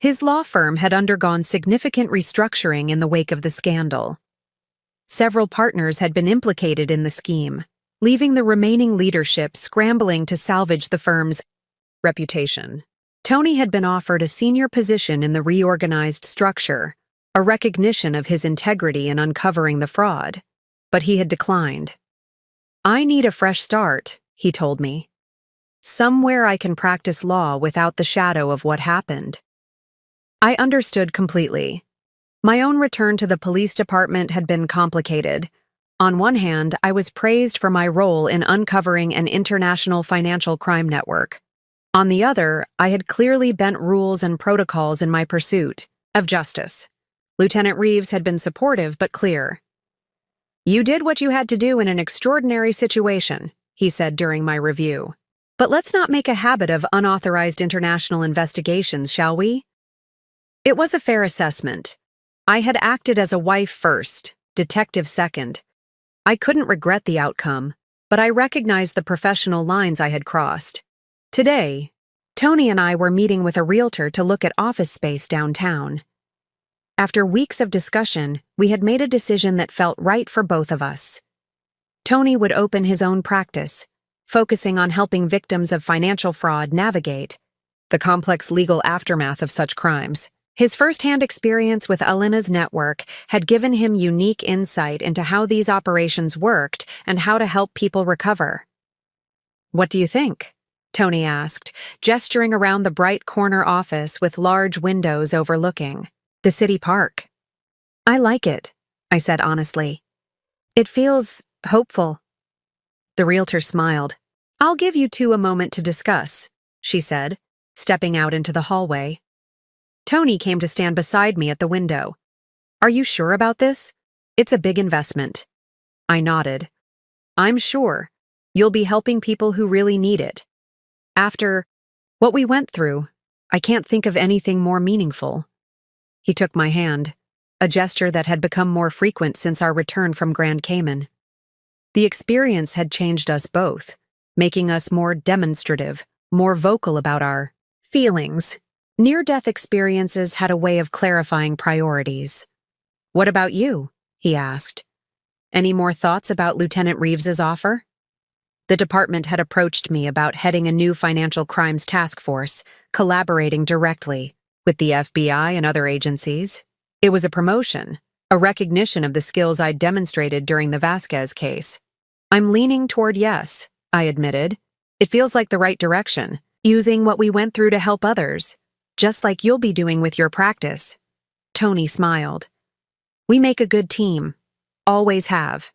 His law firm had undergone significant restructuring in the wake of the scandal. Several partners had been implicated in the scheme, leaving the remaining leadership scrambling to salvage the firm's reputation. Tony had been offered a senior position in the reorganized structure, a recognition of his integrity in uncovering the fraud, but he had declined. "I need a fresh start," he told me. "Somewhere I can practice law without the shadow of what happened." I understood completely. My own return to the police department had been complicated. On one hand, I was praised for my role in uncovering an international financial crime network. On the other, I had clearly bent rules and protocols in my pursuit of justice. Lieutenant Reeves had been supportive but clear. "You did what you had to do in an extraordinary situation," he said during my review. "But let's not make a habit of unauthorized international investigations, shall we?" It was a fair assessment. I had acted as a wife first, detective second. I couldn't regret the outcome, but I recognized the professional lines I had crossed. Today, Tony and I were meeting with a realtor to look at office space downtown. After weeks of discussion, we had made a decision that felt right for both of us. Tony would open his own practice, focusing on helping victims of financial fraud navigate the complex legal aftermath of such crimes. His first-hand experience with Alina's network had given him unique insight into how these operations worked and how to help people recover. "What do you think?" Tony asked, gesturing around the bright corner office with large windows overlooking the city park. "I like it," I said honestly. "It feels hopeful." The realtor smiled. "I'll give you two a moment to discuss," she said, stepping out into the hallway. Tony came to stand beside me at the window. "Are you sure about this? It's a big investment." I nodded. "I'm sure. You'll be helping people who really need it. After what we went through, I can't think of anything more meaningful." He took my hand, a gesture that had become more frequent since our return from Grand Cayman. The experience had changed us both, making us more demonstrative, more vocal about our feelings. Near-death experiences had a way of clarifying priorities. "What about you?" he asked. "Any more thoughts about Lieutenant Reeves's offer?" The department had approached me about heading a new financial crimes task force, collaborating directly with the FBI and other agencies. It was a promotion, a recognition of the skills I'd demonstrated during the Vasquez case. "I'm leaning toward yes," I admitted. "It feels like the right direction, using what we went through to help others, just like you'll be doing with your practice." Tony smiled. "We make a good team. Always have."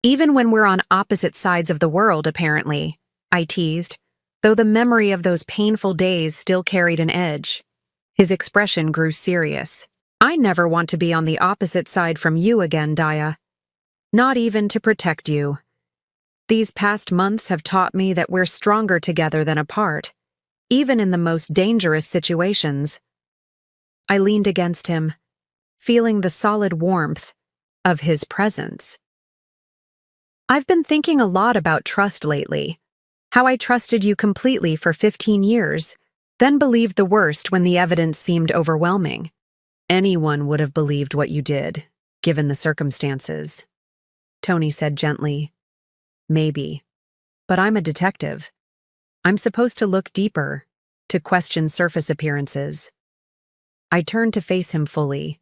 "Even when we're on opposite sides of the world, apparently," I teased, though the memory of those painful days still carried an edge. His expression grew serious. "I never want to be on the opposite side from you again, Daya. Not even to protect you. These past months have taught me that we're stronger together than apart, even in the most dangerous situations." I leaned against him, feeling the solid warmth of his presence. "I've been thinking a lot about trust lately. How I trusted you completely for 15 years, then believed the worst when the evidence seemed overwhelming. Anyone would have believed what you did, given the circumstances." Tony said gently. "Maybe. But I'm a detective. I'm supposed to look deeper, to question surface appearances." I turned to face him fully.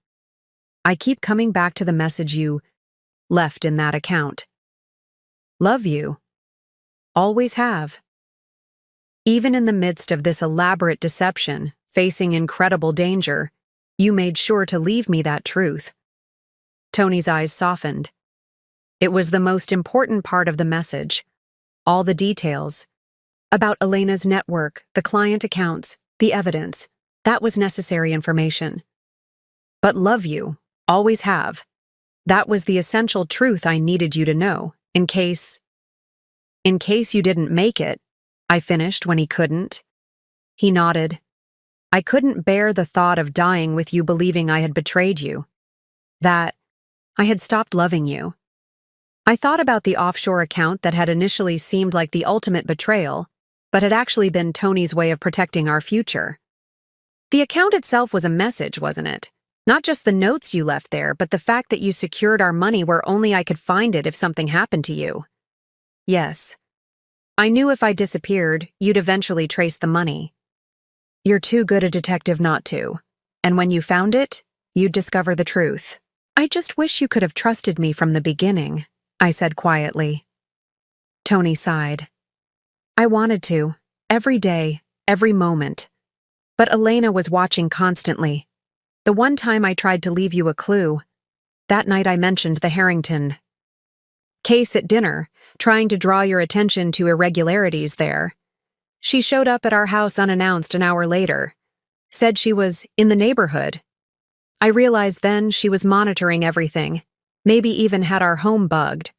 "I keep coming back to the message you left in that account. Love you. Always have. Even in the midst of this elaborate deception, facing incredible danger, you made sure to leave me that truth." Tony's eyes softened. It was the most important part of the message. All the details. About Elena's network, the client accounts, the evidence. That was necessary information. But love you. Always have. That was the essential truth I needed you to know, in case you didn't make it," I finished when he couldn't. He nodded. "I couldn't bear the thought of dying with you believing I had betrayed you. That I had stopped loving you." I thought about the offshore account that had initially seemed like the ultimate betrayal, but had actually been Tony's way of protecting our future. The account itself was a message, wasn't it? Not just the notes you left there, but the fact that you secured our money where only I could find it if something happened to you. Yes. I knew if I disappeared, you'd eventually trace the money. You're too good a detective not to. And when you found it, you'd discover the truth. I just wish you could have trusted me from the beginning, I said quietly. Tony sighed. I wanted to, every day, every moment. But Elena was watching constantly. The one time I tried to leave you a clue, that night I mentioned the Harrington case at dinner, trying to draw your attention to irregularities there. She showed up at our house unannounced an hour later, said she was in the neighborhood. I realized then she was monitoring everything, maybe even had our home bugged.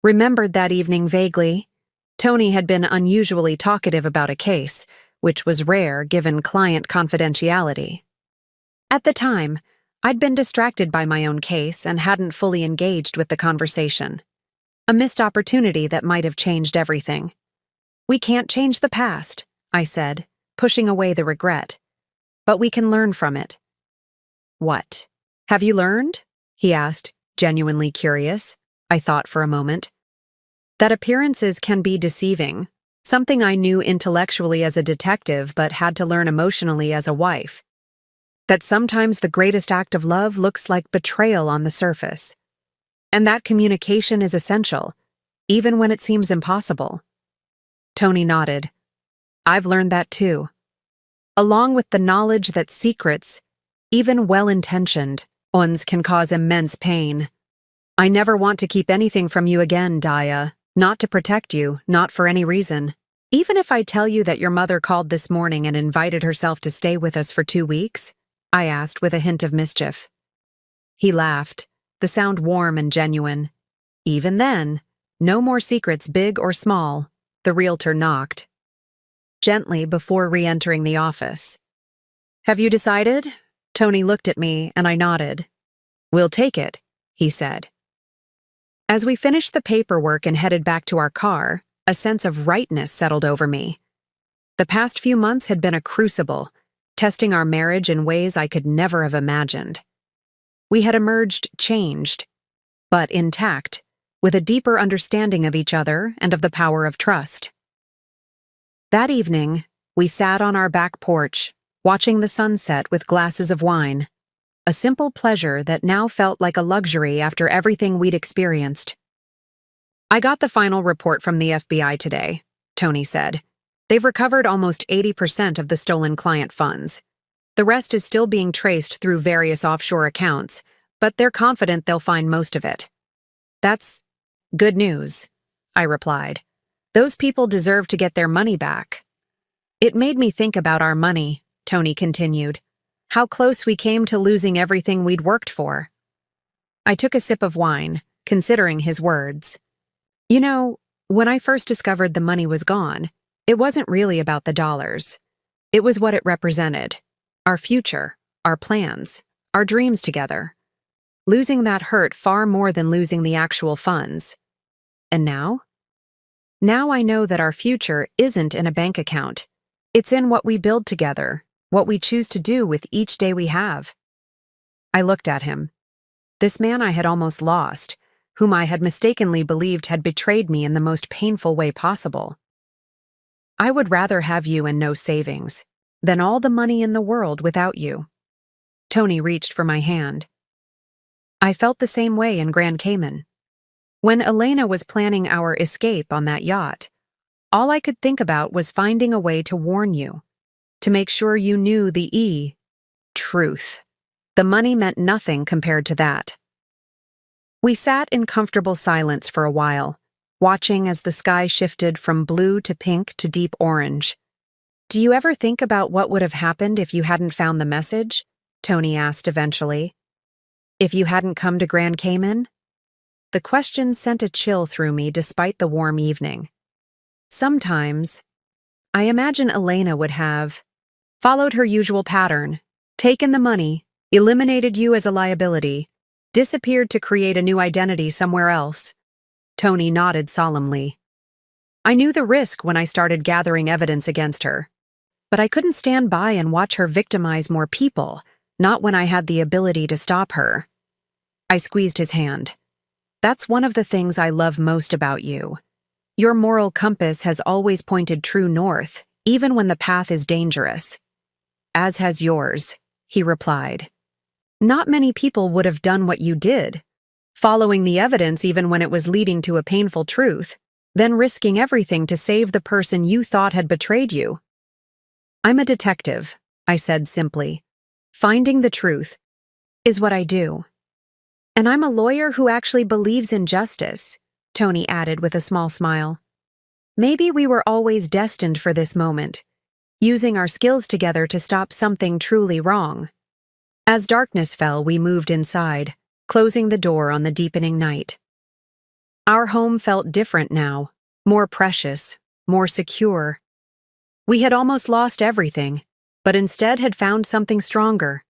Remembered that evening vaguely. Tony had been unusually talkative about a case, which was rare given client confidentiality. At the time, I'd been distracted by my own case and hadn't fully engaged with the conversation. A missed opportunity that might have changed everything. We can't change the past, I said, pushing away the regret. But we can learn from it. What? Have you learned? He asked, genuinely curious. I thought for a moment. That appearances can be deceiving, something I knew intellectually as a detective but had to learn emotionally as a wife. That sometimes the greatest act of love looks like betrayal on the surface. And that communication is essential, even when it seems impossible. Tony nodded. I've learned that too. Along with the knowledge that secrets, even well-intentioned, ones can cause immense pain. I never want to keep anything from you again, Daya. Not to protect you, not for any reason. Even if I tell you that your mother called this morning and invited herself to stay with us for 2 weeks? I asked with a hint of mischief. He laughed, the sound warm and genuine. Even then, no more secrets big or small. The realtor knocked. Gently before re-entering the office. Have you decided? Tony looked at me and I nodded. We'll take it, he said. As we finished the paperwork and headed back to our car, a sense of rightness settled over me. The past few months had been a crucible, testing our marriage in ways I could never have imagined. We had emerged changed, but intact, with a deeper understanding of each other and of the power of trust. That evening, we sat on our back porch, watching the sunset with glasses of wine, a simple pleasure that now felt like a luxury after everything we'd experienced. I got the final report from the FBI today, Tony said. They've recovered almost 80% of the stolen client funds. The rest is still being traced through various offshore accounts, but they're confident they'll find most of it. That's good news, I replied. Those people deserve to get their money back. It made me think about our money, Tony continued. How close we came to losing everything we'd worked for. I took a sip of wine, considering his words. You know, when I first discovered the money was gone, it wasn't really about the dollars. It was what it represented. Our future, our plans, our dreams together. Losing that hurt far more than losing the actual funds. And now? Now I know that our future isn't in a bank account. It's in what we build together, what we choose to do with each day we have. I looked at him. This man I had almost lost, whom I had mistakenly believed had betrayed me in the most painful way possible. I would rather have you and no savings than all the money in the world without you. Tony reached for my hand. I felt the same way in Grand Cayman. When Elena was planning our escape on that yacht, all I could think about was finding a way to warn you, to make sure you knew the truth. The money meant nothing compared to that. We sat in comfortable silence for a while, watching as the sky shifted from blue to pink to deep orange. Do you ever think about what would have happened if you hadn't found the message? Tony asked eventually. If you hadn't come to Grand Cayman? The question sent a chill through me despite the warm evening. Sometimes, I imagine Elena would have followed her usual pattern, taken the money, eliminated you as a liability, Disappeared to create a new identity somewhere else. Tony nodded solemnly. I knew the risk when I started gathering evidence against her. But I couldn't stand by and watch her victimize more people, not when I had the ability to stop her. I squeezed his hand. That's one of the things I love most about you. Your moral compass has always pointed true north, even when the path is dangerous. As has yours, he replied. Not many people would have done what you did, following the evidence even when it was leading to a painful truth, then risking everything to save the person you thought had betrayed you. I'm a detective, I said simply. Finding the truth is what I do. And I'm a lawyer who actually believes in justice, Tony added with a small smile. Maybe we were always destined for this moment, using our skills together to stop something truly wrong. As darkness fell, we moved inside, closing the door on the deepening night. Our home felt different now, more precious, more secure. We had almost lost everything, but instead had found something stronger.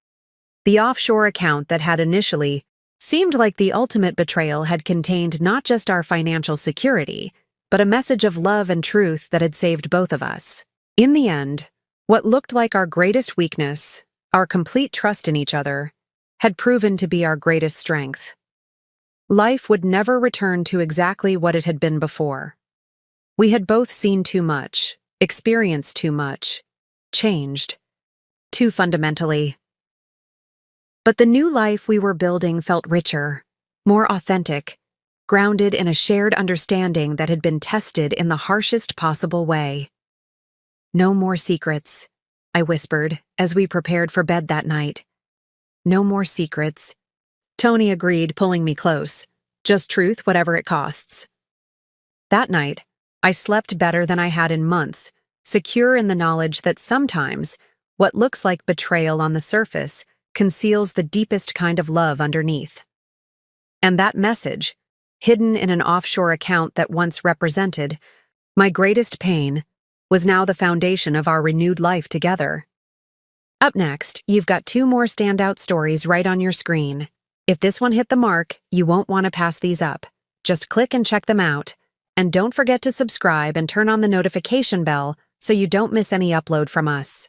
The offshore account that had initially seemed like the ultimate betrayal had contained not just our financial security, but a message of love and truth that had saved both of us. In the end, what looked like our greatest weakness, our complete trust in each other, had proven to be our greatest strength. Life would never return to exactly what it had been before. We had both seen too much, experienced too much, changed, too fundamentally. But the new life we were building felt richer, more authentic, grounded in a shared understanding that had been tested in the harshest possible way. No more secrets, I whispered as we prepared for bed that night. No more secrets. Tony agreed, pulling me close. Just truth, whatever it costs. That night, I slept better than I had in months, secure in the knowledge that sometimes what looks like betrayal on the surface conceals the deepest kind of love underneath. And that message, hidden in an offshore account that once represented my greatest pain, was now the foundation of our renewed life together. Up next, you've got 2 more standout stories right on your screen. If this one hit the mark, you won't want to pass these up. Just click and check them out. And don't forget to subscribe and turn on the notification bell so you don't miss any upload from us.